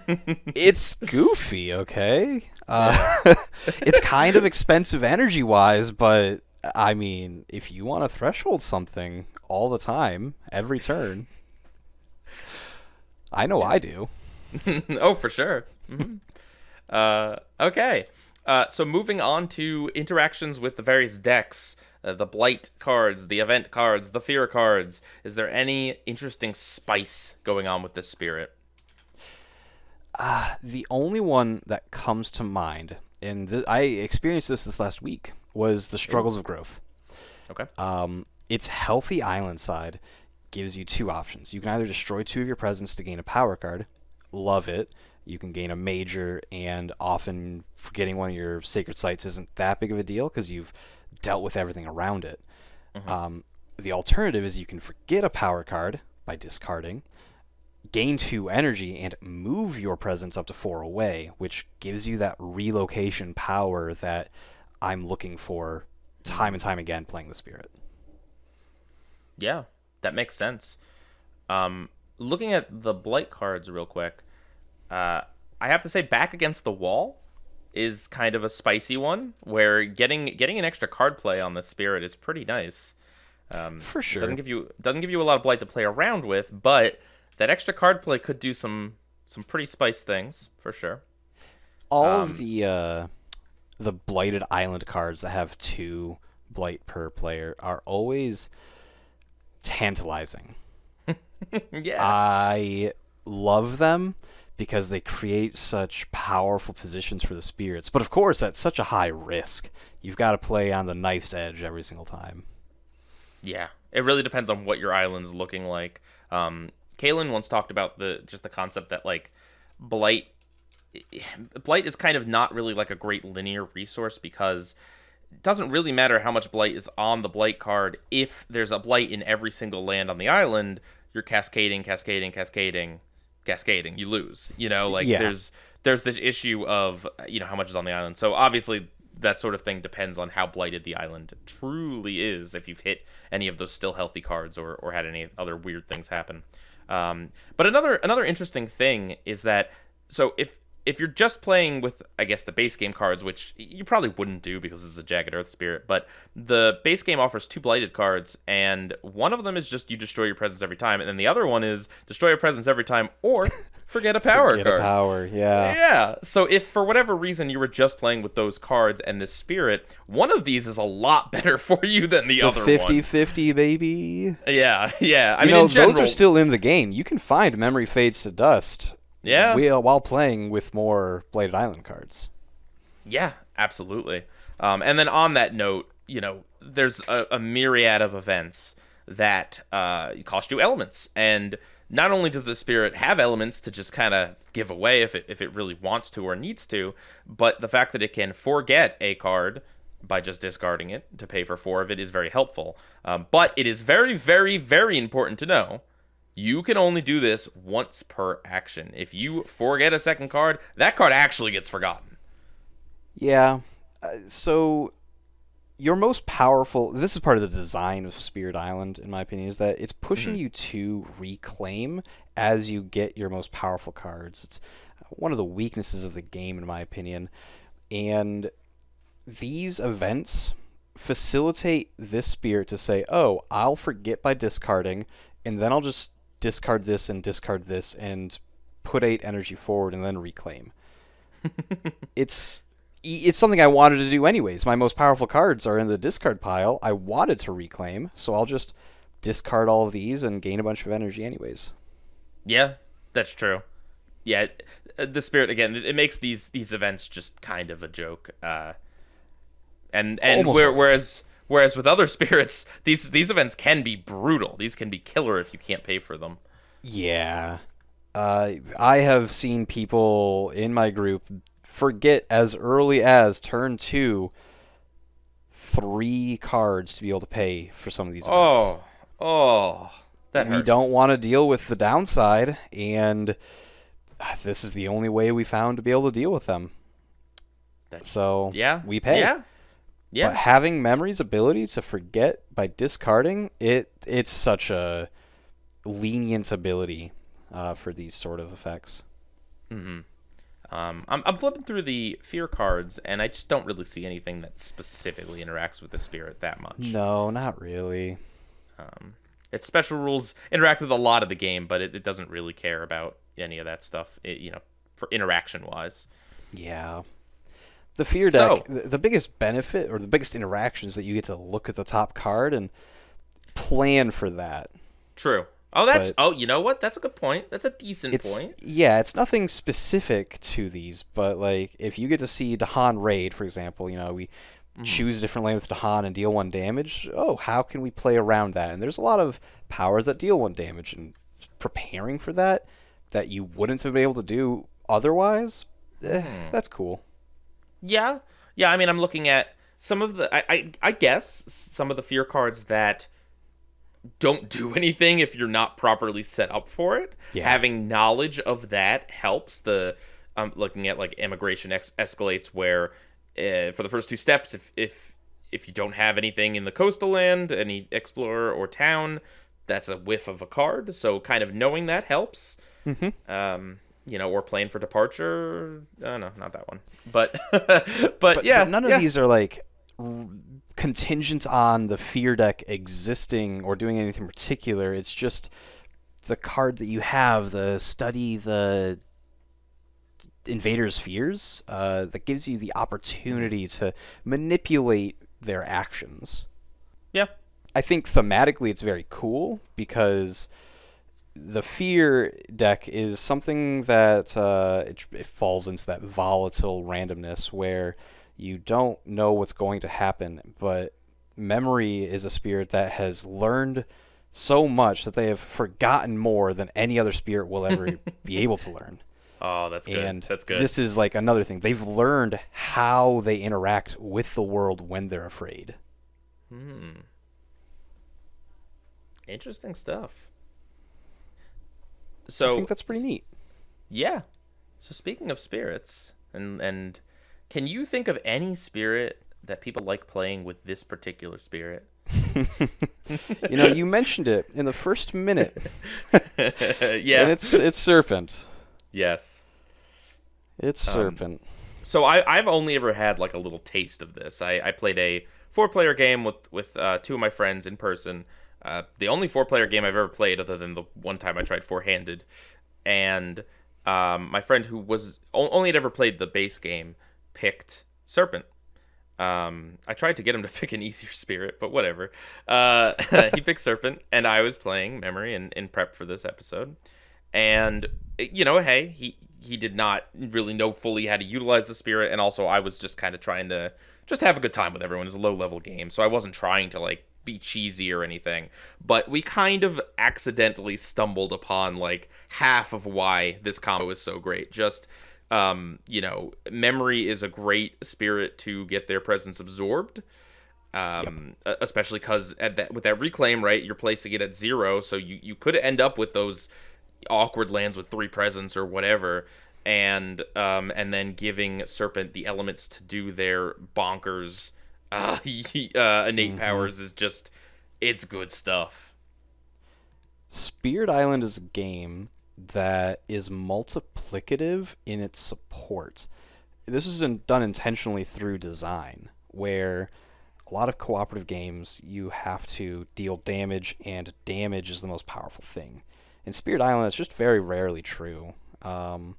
It's goofy, okay? It's kind of expensive energy-wise, but, I mean, if you want to threshold something all the time, every turn, I know I do. Oh, for sure. Mm-hmm. Okay. So moving on to interactions with the various decks. The Blight cards, the Event cards, the Fear cards. Is there any interesting spice going on with this spirit? The only one that comes to mind, and I experienced this last week, was the Struggles of Growth. Okay. Its Healthy Island side gives you 2 options. You can either destroy 2 of your presence to gain a power card. Love it. You can gain a major, and often forgetting one of your sacred sites isn't that big of a deal because you've dealt with everything around it. Mm-hmm. The alternative is you can forget a power card by discarding, gain 2 energy, and move your presence up to 4 away, which gives you that relocation power that I'm looking for time and time again playing the spirit. Yeah, that makes sense. Looking at the Blight cards real quick, I have to say Back Against the Wall is kind of a spicy one, where getting an extra card play on the spirit is pretty nice. For It sure. doesn't give you a lot of blight to play around with, but that extra card play could do some pretty spice things for sure. All of Um, the blighted island cards that have 2 blight per player are always tantalizing. yeah, I love them because they create such powerful positions for the spirits. But of course, at such a high risk, you've got to play on the knife's edge every single time. yeah. It really depends on what your island's looking like. Kalen once talked about the concept that like blight blight is kind of not really like a great linear resource because it doesn't really matter how much blight is on the blight card. If there's a blight in every single land on the island, you're cascading, you lose. Like Yeah. there's this issue of how much is on the island. So obviously that sort of thing depends on how blighted the island truly is. If you've hit any of those still healthy cards or had any other weird things happen. But another interesting thing is that so if you're just playing with, I guess, the base game cards, which you probably wouldn't do because it's a Jagged Earth Spirit, but the base game offers 2 blighted cards, and one of them is just you destroy your presence every time, and then the other one is destroy your presence every time or forget a power Forget card. a power, yeah. Yeah, so if for whatever reason you were just playing with those cards and this spirit, one of these is a lot better for you than the So other 50-50, baby. Yeah. I You mean, know, in general, those are still in the game. You can find Memory Fades to Dust yeah. while playing with more Bladed Island cards. Yeah, absolutely. And then on that note, there's a myriad of events that cost you elements. And not only does the spirit have elements to just kind of give away if it really wants to or needs to, but the fact that it can forget a card by just discarding it to pay for 4 of it is very helpful. But it is very, very, very important to know you can only do this once per action. If you forget a second card, that card actually gets forgotten. Yeah. So your most powerful, this is part of the design of Spirit Island, in my opinion, is that it's pushing you to reclaim as you get your most powerful cards. It's one of the weaknesses of the game, in my opinion. And these events facilitate this spirit to say, oh, I'll forget by discarding, and then I'll just discard this and put 8 energy forward and then reclaim. It's something I wanted to do anyways. My most powerful cards are in the discard pile. I wanted to reclaim, so I'll just discard all of these and gain a bunch of energy anyways. Yeah, that's true. Yeah, the spirit again. It makes these events just kind of a joke. And Almost always. whereas with other spirits, these events can be brutal. These can be killer if you can't pay for them. Yeah. I have seen people in my group forget as early as turn 2 3 cards to be able to pay for some of these events. Oh, that hurts. We don't want to deal with the downside, and this is the only way we found to be able to deal with them. So Yeah, we pay. Yeah. But having Memory's ability to forget by discarding, it's such a lenient ability for these sort of effects. Mm-hmm. I'm flipping through the fear cards, and I just don't really see anything that specifically interacts with the spirit that much. No, not really. Its special rules interact with a lot of the game, but it doesn't really care about any of that stuff. For interaction wise. Yeah. The fear deck, the biggest benefit or the biggest interaction is that you get to look at the top card and plan for that. True. You know what? That's a good point. That's a decent point. Yeah, it's nothing specific to these, but like if you get to see Dahan raid, for example, we choose a different lane with Dahan and deal 1 damage. Oh, how can we play around that? And there's a lot of powers that deal 1 damage, and preparing for that you wouldn't have been able to do otherwise. That's cool. Yeah. I mean, I'm looking at some of the I guess some of the fear cards that don't do anything if you're not properly set up for it. Yeah. Having knowledge of that helps. I'm looking at like immigration escalates where for the first 2 steps, if you don't have anything in the coastal land, any explorer or town, that's a whiff of a card. So kind of knowing that helps. Mm-hmm. or Plan for Departure. No, not that one. But but But yeah, none of yeah. these are like contingent on the fear deck existing or doing anything particular. It's just the card that you have, the study the invaders' fears, that gives you the Hmm. opportunity to manipulate their actions. Yeah. I think thematically it's very cool because the fear deck is something that it falls into that volatile randomness where you don't know what's going to happen, but memory is a spirit that has learned so much that they have forgotten more than any other spirit will ever be able to learn. Oh, that's good. And That's good. this is like another thing. They've learned how they interact with the world when they're afraid. Hmm. Interesting stuff. I think So, that's pretty neat. yeah. So speaking of spirits, and can you think of any spirit that people like playing with this particular spirit? You mentioned it in the first minute, and Yeah. it's Serpent. Yes. It's Um, Serpent. so I've only ever had like a little taste of this. I played a four-player game with two of my friends in person. The only four-player game I've ever played, other than the one time I tried four-handed, and my friend who was only had ever played the base game picked Serpent. I tried to get him to pick an easier spirit, but whatever. He picked Serpent, and I was playing Memory in prep for this episode. And hey, he did not really know fully how to utilize the spirit, and also I was just kind of trying to just have a good time with everyone. It's a low level game, so I wasn't trying to like be cheesy or anything. But we kind of accidentally stumbled upon like half of why this combo is so great. Just Memory is a great spirit to get their presence absorbed. Yep. Especially because with that reclaim, right, you're placing it at 0, so you could end up with those awkward lands with 3 presence or whatever, and then giving Serpent the elements to do their bonkers innate hmm powers is just it's good stuff. Spirit Island is a game that is multiplicative in its support. This isn't done intentionally through design, where a lot of cooperative games you have to deal damage, and damage is the most powerful thing. In Spirit Island, it's just very rarely true. Um,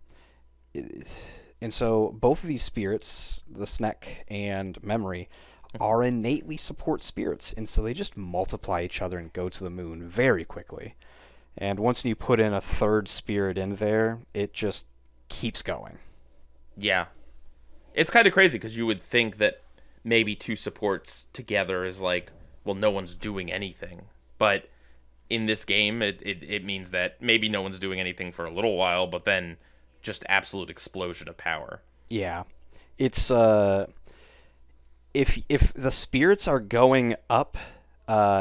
and so both of these spirits, the Snek and Memory, Mhm. are innately support spirits, and so they just multiply each other and go to the moon very quickly. And once you put in a third spirit in there, it just keeps going. Yeah, it's kind of crazy because you would think that maybe two supports together is like, well, no one's doing anything, but in this game, it means that maybe no one's doing anything for a little while, but then just absolute explosion of power. Yeah, it's if the spirits are going up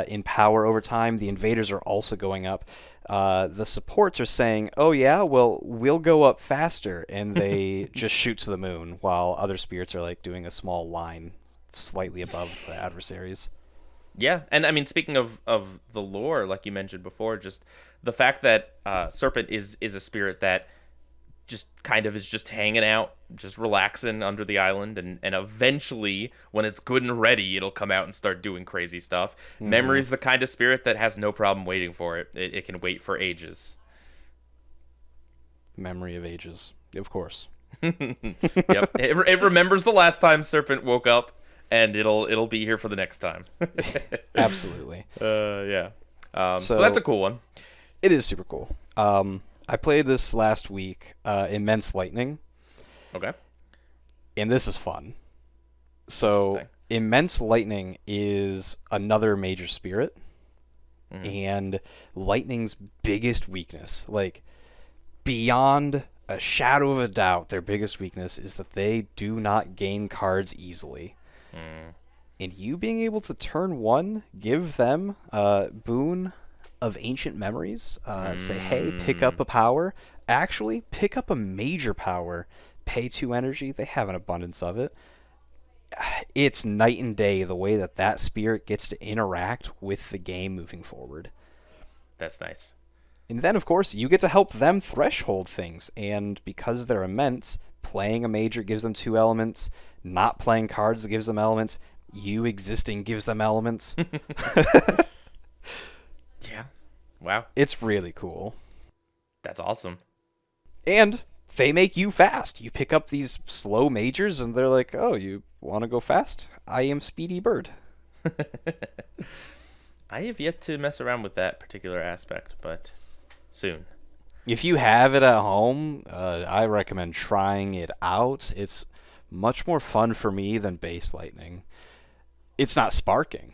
in power over time, the invaders are also going up. The supports are saying, "Oh yeah, well we'll go up faster," and they just shoot to the moon, while other spirits are like doing a small line slightly above the adversaries. Yeah, and I mean, speaking of the lore, like you mentioned before, just the fact that Serpent is a spirit that just kind of is just hanging out, just relaxing under the island, and eventually, when it's good and ready, it'll come out and start doing crazy stuff. hmm Memory's the kind of spirit that has no problem waiting for it. It can wait for ages. Memory of ages, of course. Yep, it remembers the last time Serpent woke up, and it'll be here for the next time. Absolutely. Yeah. So that's a So cool one. it is super cool. I played this last week, Immense Lightning, Okay. and this is fun. So Interesting. Immense Lightning is another major spirit, Hmm. and Lightning's biggest weakness, like beyond a shadow of a doubt, their biggest weakness is that they do not gain cards easily. Mm. And you being able to turn one, give them a boon of ancient memories, say, hey, pick up Mm. a power, actually pick up a major power, pay 2 energy, they have an abundance of it. It's night and day the way that that spirit gets to interact with the game moving forward. That's nice. And then, of course, you get to help them threshold things. And because they're immense, playing a major gives them 2 elements. Not playing cards that gives them elements. You existing gives them elements. Yeah. Wow. It's really cool. That's awesome. And they make you fast. You pick up these slow majors, and they're like, oh, you want to go fast? I am Speedy Bird. I have yet to mess around with that particular aspect, but soon. If you have it at home, I recommend trying it out. It's much more fun for me than base lightning. It's not sparking,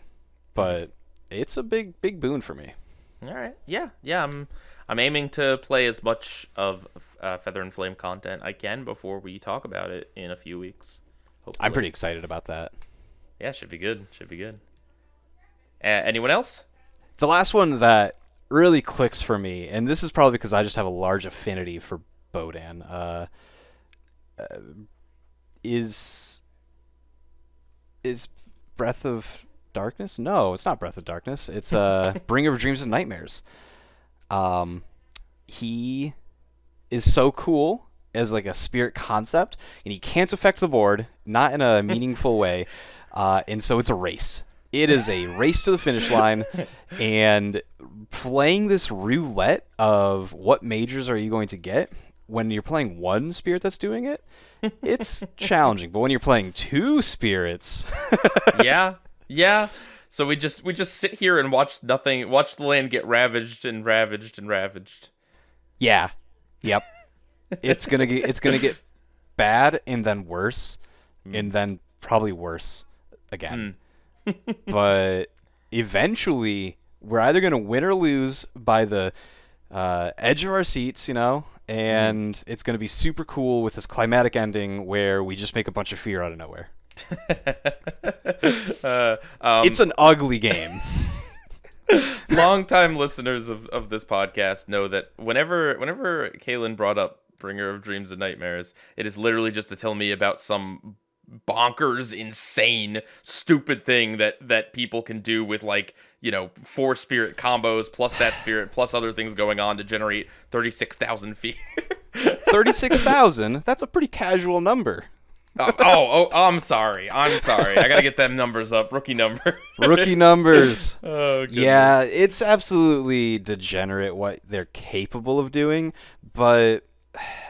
but it's a big boon for me. All right. Yeah. Yeah. I'm aiming to play as much of Feather and Flame content I can before we talk about it in a few weeks. Hopefully. I'm pretty excited about that. Yeah, should be good. Should be good. Anyone else? The last one that really clicks for me, and this is probably because I just have a large affinity for Bodan, is Breath of Darkness? No, it's not Breath of Darkness. It's Bringer of Dreams and Nightmares. He is so cool as like a spirit concept, and he can't affect the board, not in a meaningful way, and so it's a race. It is a race to the finish line, and playing this roulette of what majors are you going to get when you're playing one spirit that's doing it, it's challenging. But when you're playing 2 spirits, yeah. So we just sit here and watch nothing, watch the land get ravaged and ravaged and ravaged. Yeah, yep. It's gonna get bad and then worse, and then probably worse again. But eventually, we're either going to win or lose by the edge of our seats, and it's going to be super cool with this climatic ending where we just make a bunch of fear out of nowhere. It's an ugly game. Longtime listeners of this podcast know that whenever Kaylin brought up Bringer of Dreams and Nightmares, it is literally just to tell me about some bonkers, insane, stupid thing that people can do with 4 spirit combos plus that spirit plus other things going on to generate 36,000 feet. 36,000? That's a pretty casual number. I'm sorry. I gotta get them numbers up. Rookie numbers. Oh, goodness. Yeah, it's absolutely degenerate what they're capable of doing, but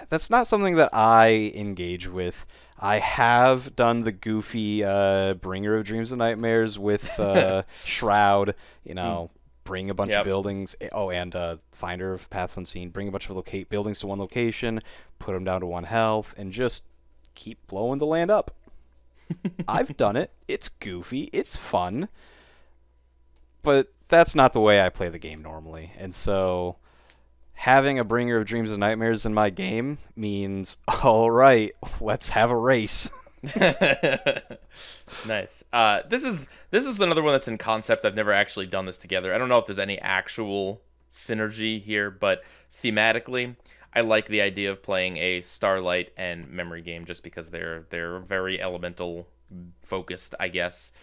that's not something that I engage with. I have done the goofy Bringer of Dreams and Nightmares with Shroud, bring a bunch of buildings. Oh, and Finder of Paths Unseen. Bring a bunch of buildings to one location, put them down to 1 health, and just keep blowing the land up. I've done it. It's goofy. It's fun. But that's not the way I play the game normally. And so having a Bringer of Dreams and Nightmares in my game means, all right, let's have a race. Nice. This is another one that's in concept. I've never actually done this together. I don't know if there's any actual synergy here, but thematically, I like the idea of playing a Starlight and Memory game just because they're very elemental focused, I guess.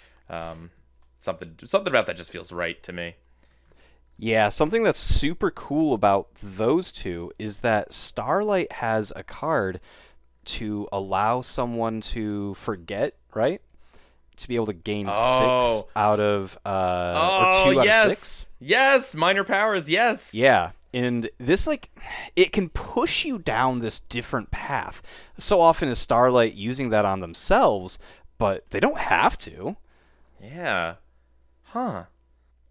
Something about that just feels right to me. Yeah, something that's super cool about those two is that Starlight has a card to allow someone to forget, right? To be able to gain 6 out of or 2 out of 6. Yes, minor powers, yes. Yeah. And this, it can push you down this different path. So often is Starlight using that on themselves, but they don't have to. Yeah. Huh.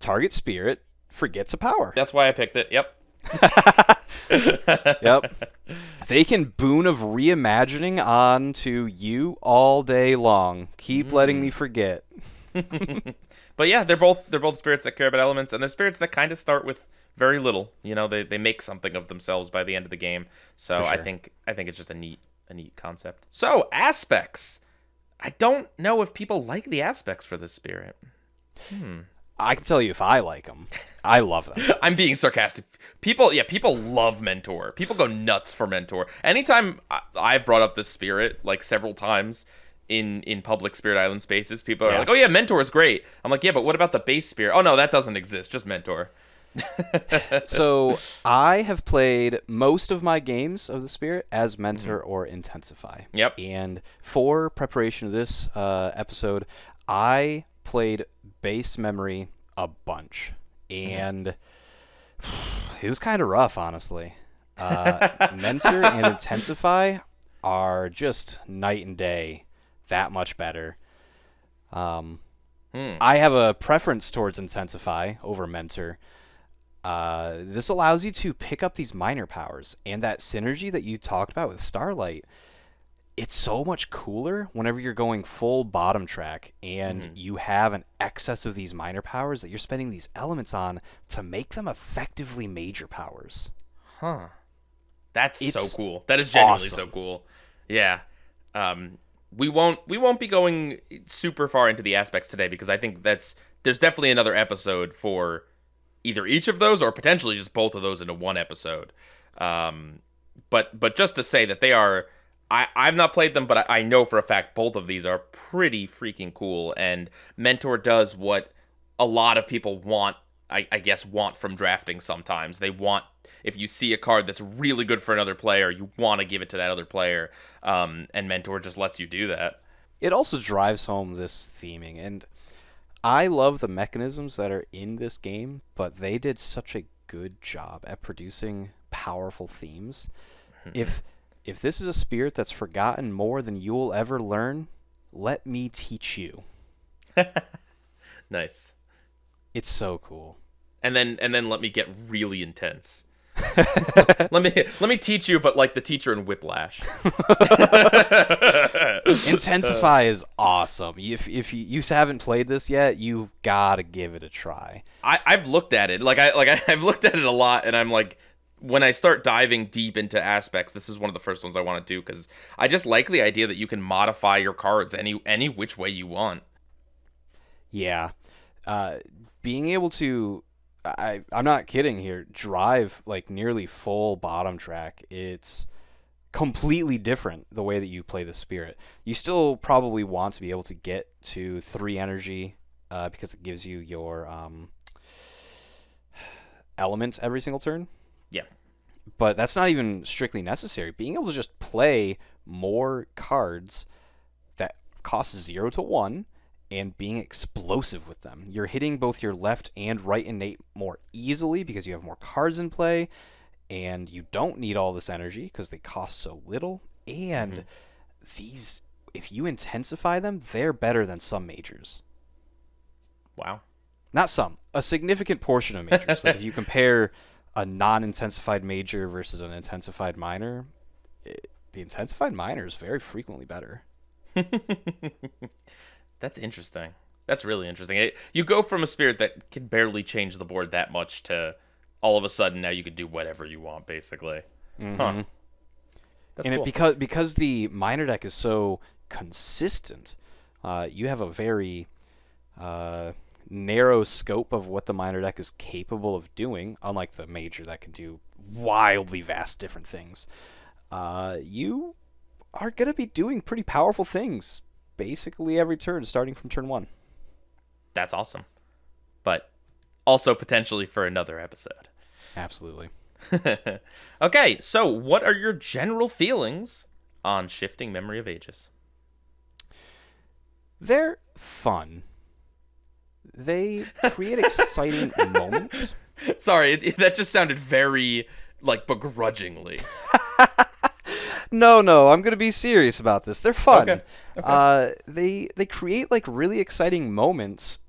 Target spirit forgets a power. That's why I picked it. Yep. Yep. They can boon of reimagining on to you all day long. Keep letting me forget. But yeah, they're both spirits that care about elements, and they're spirits that kind of start with very little. They make something of themselves by the end of the game. So sure. I think it's just a neat concept. So aspects. I don't know if people like the aspects for this spirit. I can tell you if I like them. I love them. I'm being sarcastic. People love Mentor. People go nuts for Mentor. Anytime I've brought up this spirit, several times in public Spirit Island spaces, people are like, oh yeah, Mentor is great. I'm like, yeah, but what about the base spirit? Oh no, that doesn't exist, just Mentor. So I have played most of my games of the Spirit as Hmm. Mentor or Intensify. Yep. And for preparation of this episode, I played Base Memory a bunch. Hmm. And it was kind of rough, honestly. Mentor and Intensify are just night and day, that much better. Um, Hmm. I have a preference towards Intensify over Mentor. This allows you to pick up these minor powers, and that synergy that you talked about with Starlight, it's so much cooler whenever you're going full bottom track and Hmm. you have an excess of these minor powers that you're spending these elements on to make them effectively major powers. Huh. That's so It's cool. That is genuinely so awesome. cool. Yeah. Um, we won't be going super far into the aspects today because I think there's definitely another episode for either each of those or potentially just both of those into one episode. Um, but just to say that they are, I've not played them, but I know for a fact both of these are pretty freaking cool. And Mentor does what a lot of people want, I guess, want from drafting sometimes. They want, if you see a card that's really good for another player, you want to give it to that other player. And Mentor just lets you do that. It also drives home this theming, and I love the mechanisms that are in this game, but they did such a good job at producing powerful themes. If if this is a spirit that's forgotten more than you'll ever learn, let me teach you. Nice. It's so cool. And then let me get really intense. Let me teach you, but like the teacher in Whiplash. Intensify is awesome. If you haven't played this yet, you gotta give it a try. I've looked at it I've looked at it a lot, and I'm like, when I start diving deep into aspects, this is one of the first ones I want to do because I just like the idea that you can modify your cards any which way you want. Yeah, uh, being able to, I'm not kidding here, drive like nearly full bottom track. It's completely different the way that you play the spirit. You still probably want to be able to get to 3 energy because it gives you your element every single turn. Yeah. But that's not even strictly necessary. Being able to just play more cards that cost 0 to 1 and being explosive with them. You're hitting both your left and right innate more easily because you have more cards in play, and you don't need all this energy because they cost so little. Hmm. And these, if you intensify them, they're better than some majors. Wow. Not some, a significant portion of majors. Like if you compare a non-intensified major versus an intensified minor, the intensified minor is very frequently better. That's interesting. That's really interesting. You go from a spirit that can barely change the board that much to all of a sudden now you could do whatever you want, basically. Huh. Mm-hmm. That's And it cool. because the minor deck is so consistent, you have a very uh, narrow scope of what the minor deck is capable of doing, unlike the major that can do wildly vast different things. You are going to be doing pretty powerful things basically every turn, starting from turn 1. That's awesome. But also potentially for another episode. Absolutely. Okay, so what are your general feelings on shifting memory of ages? They're fun. They create exciting moments. Sorry, that just sounded very like begrudgingly. No, I'm gonna be serious about this. They're Okay. fun. Okay. They create like really exciting moments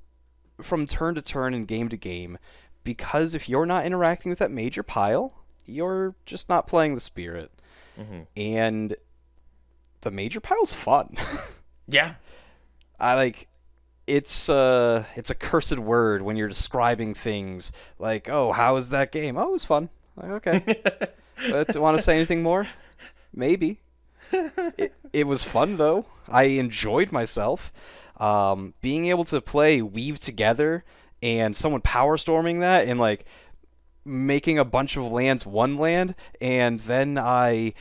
from turn to turn and game to game, because if you're not interacting with that major pile, you're just not playing the spirit, Hmm. and the major pile's fun. Yeah. I like it's a cursed word when you're describing things like, oh, how was that game? Oh, it was fun. Like, okay. Want to say anything more? Maybe. It was fun though. I enjoyed myself. Being able to play Weave Together and someone power storming that and like making a bunch of lands one land, and then I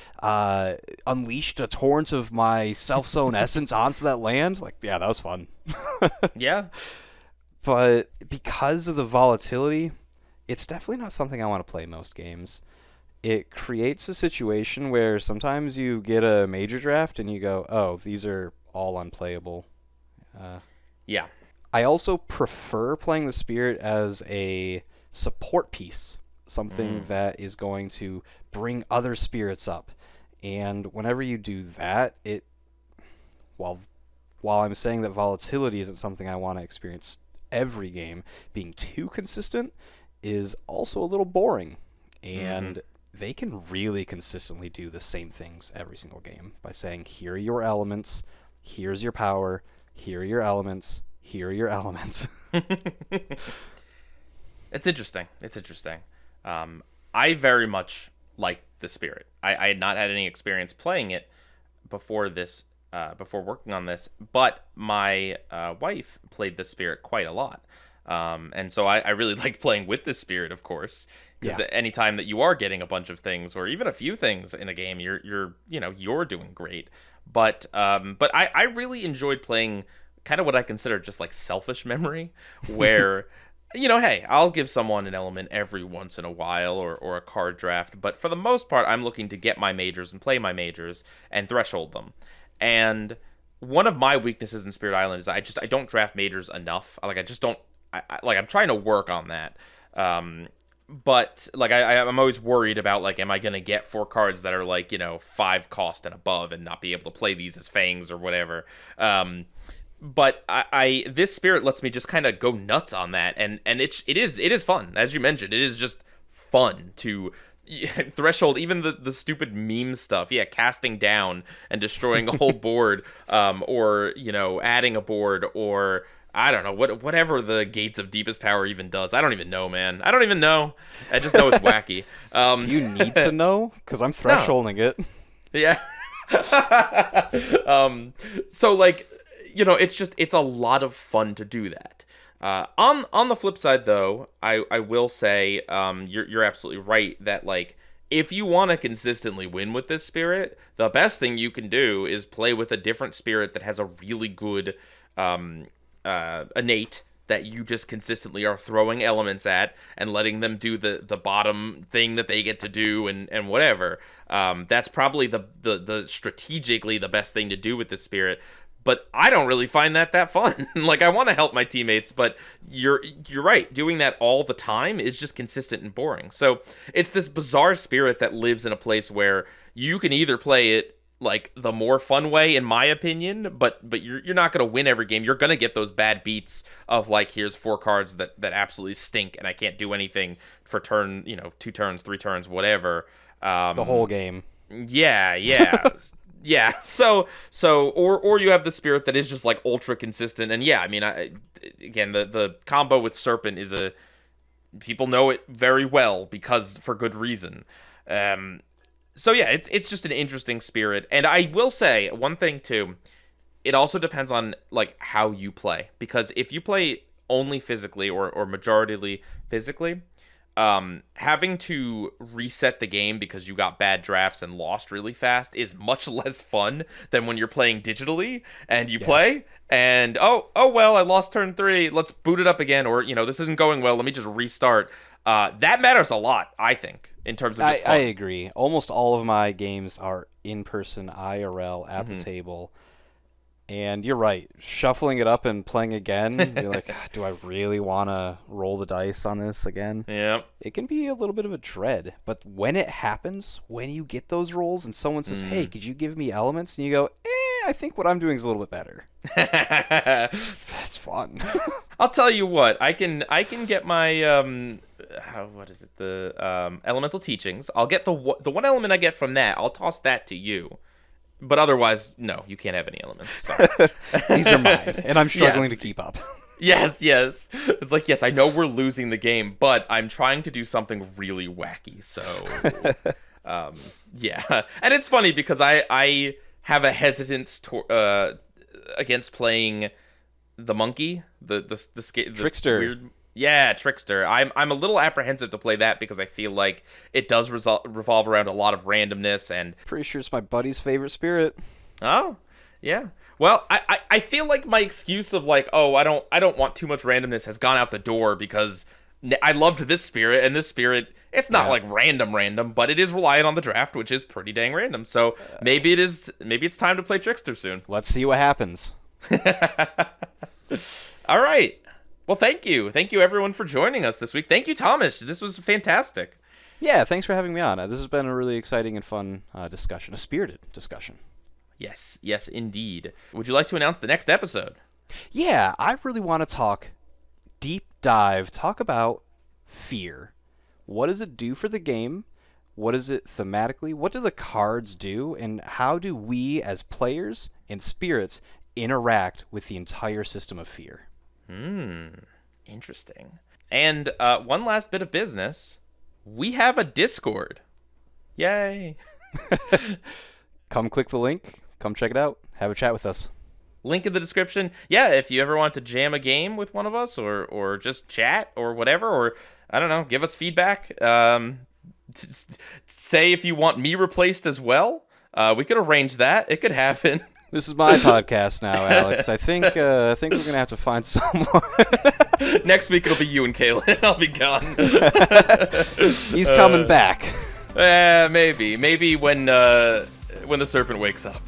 unleashed a torrent of my self-sown essence onto that land. Like, yeah, that was fun. Yeah. But because of the volatility, it's definitely not something I want to play most games. It creates a situation where sometimes you get a major draft and you go, oh, these are all unplayable. Uh, Yeah. I also prefer playing the Spirit as a support piece, something Mm. that is going to bring other spirits up. And whenever you do that, while while I'm saying that volatility isn't something I want to experience every game, being too consistent is also a little boring. Mm-hmm. And they can really consistently do the same things every single game by saying, here are your elements, here's your power, here are your elements, here are your elements. It's interesting. It's interesting. I very much like the Spirit. I had not had any experience playing it before this, before working on this, but my wife played the Spirit quite a lot. And so I really liked playing with the Spirit, of course, because Yeah. anytime that you are getting a bunch of things or even a few things in a game, you're doing great. But I really enjoyed playing kind of what I consider just like selfish memory, where hey, I'll give someone an element every once in a while or a card draft, but for the most part, I'm looking to get my majors and play my majors and threshold them. And one of my weaknesses in Spirit Island is I don't draft majors enough. Like I just don't. Like I'm trying to work on that. But like I'm always worried about like, am I gonna get 4 cards that are like 5 cost and above and not be able to play these as fangs or whatever. But I this Spirit lets me just kind of go nuts on that, and it is fun, as you mentioned. It is just fun to threshold even the stupid meme stuff. Yeah, casting down and destroying a whole board, or adding a board, or I don't know whatever the Gates of Deepest Power even does. I don't even know, man. I don't even know. I just know it's wacky. Do you need to know? Because I'm No. thresholding it. Yeah. So like, it's a lot of fun to do that. On the flip side, though, I will say, you're absolutely right that like, if you want to consistently win with this Spirit, the best thing you can do is play with a different Spirit that has a really good innate that you just consistently are throwing elements at and letting them do the bottom thing that they get to do and whatever. That's probably the strategically the best thing to do with this Spirit. But I don't really find that fun. Like I want to help my teammates, but you're right. Doing that all the time is just consistent and boring. So it's this bizarre Spirit that lives in a place where you can either play it like the more fun way, in my opinion, but you're not gonna win every game. You're gonna get those bad beats of like, here's 4 cards that absolutely stink and I can't do anything for turn 2 turns, 3 turns, whatever. The whole game. Yeah, yeah. Yeah, so or you have the Spirit that is just like ultra consistent, and yeah, I mean, again, the combo with Serpent is people know it very well because for good reason. So yeah, it's just an interesting Spirit, and I will say one thing too. It also depends on like how you play, because if you play only physically or majoritarily physically, having to reset the game because you got bad drafts and lost really fast is much less fun than when you're playing digitally and you play and oh well, I lost turn 3, let's boot it up again, or this isn't going well, let me just restart. That matters a lot, I think, in terms of just fun. I agree. Almost all of my games are in person, IRL, at the table. And you're right. Shuffling it up and playing again, you're like, do I really want to roll the dice on this again? Yeah. It can be a little bit of a dread. But when it happens, when you get those rolls and someone says, hey, could you give me elements? And you go, I think what I'm doing is a little bit better. It's fun. I'll tell you what, I can get my what is it, the elemental teachings. I'll get the one element I get from that. I'll toss that to you. But otherwise, no, you can't have any elements. Sorry. These are mine, and I'm struggling Yes. to keep up. Yes. It's like, yes, I know we're losing the game, but I'm trying to do something really wacky. So, yeah. And it's funny because I have a hesitance against playing the monkey, the Trickster. weird. Yeah, Trickster. I'm a little apprehensive to play that because I feel like it does revolve around a lot of randomness and. Pretty sure it's my buddy's favorite Spirit. Oh, yeah. Well, I feel like my excuse of like, oh, I don't want too much randomness has gone out the door because I loved this spirit, and this spirit, it's not Yeah. like random, but it is reliant on the draft, which is pretty dang random. So maybe it's time to play Trickster soon. Let's see what happens. All right. Well, thank you everyone for joining us this week. Thank you, Thomas. This was fantastic. Yeah, thanks for having me on. This has been a really exciting and fun discussion, a spirited discussion. Yes, indeed. Would you like to announce the next episode? Yeah, I really want to talk talk about fear. What does it do for the game? What is it thematically? What do the cards do? And how do we as players and spirits interact with the entire system of fear? Interesting. And one last bit of business. We have a Discord. Yay. Come click the link. Come check it out. Have a chat with us. Link in the description. Yeah, if you ever want to jam a game with one of us or just chat or whatever, or I don't know, give us feedback. Say if you want me replaced as well. We could arrange that. It could happen. This is my podcast now, Alex. I think we're gonna have to find someone. Next week it'll be you and Kaylin. I'll be gone. He's coming back. Maybe when the serpent wakes up.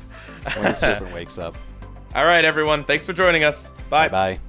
When the serpent wakes up. All right, everyone. Thanks for joining us. Bye. Bye.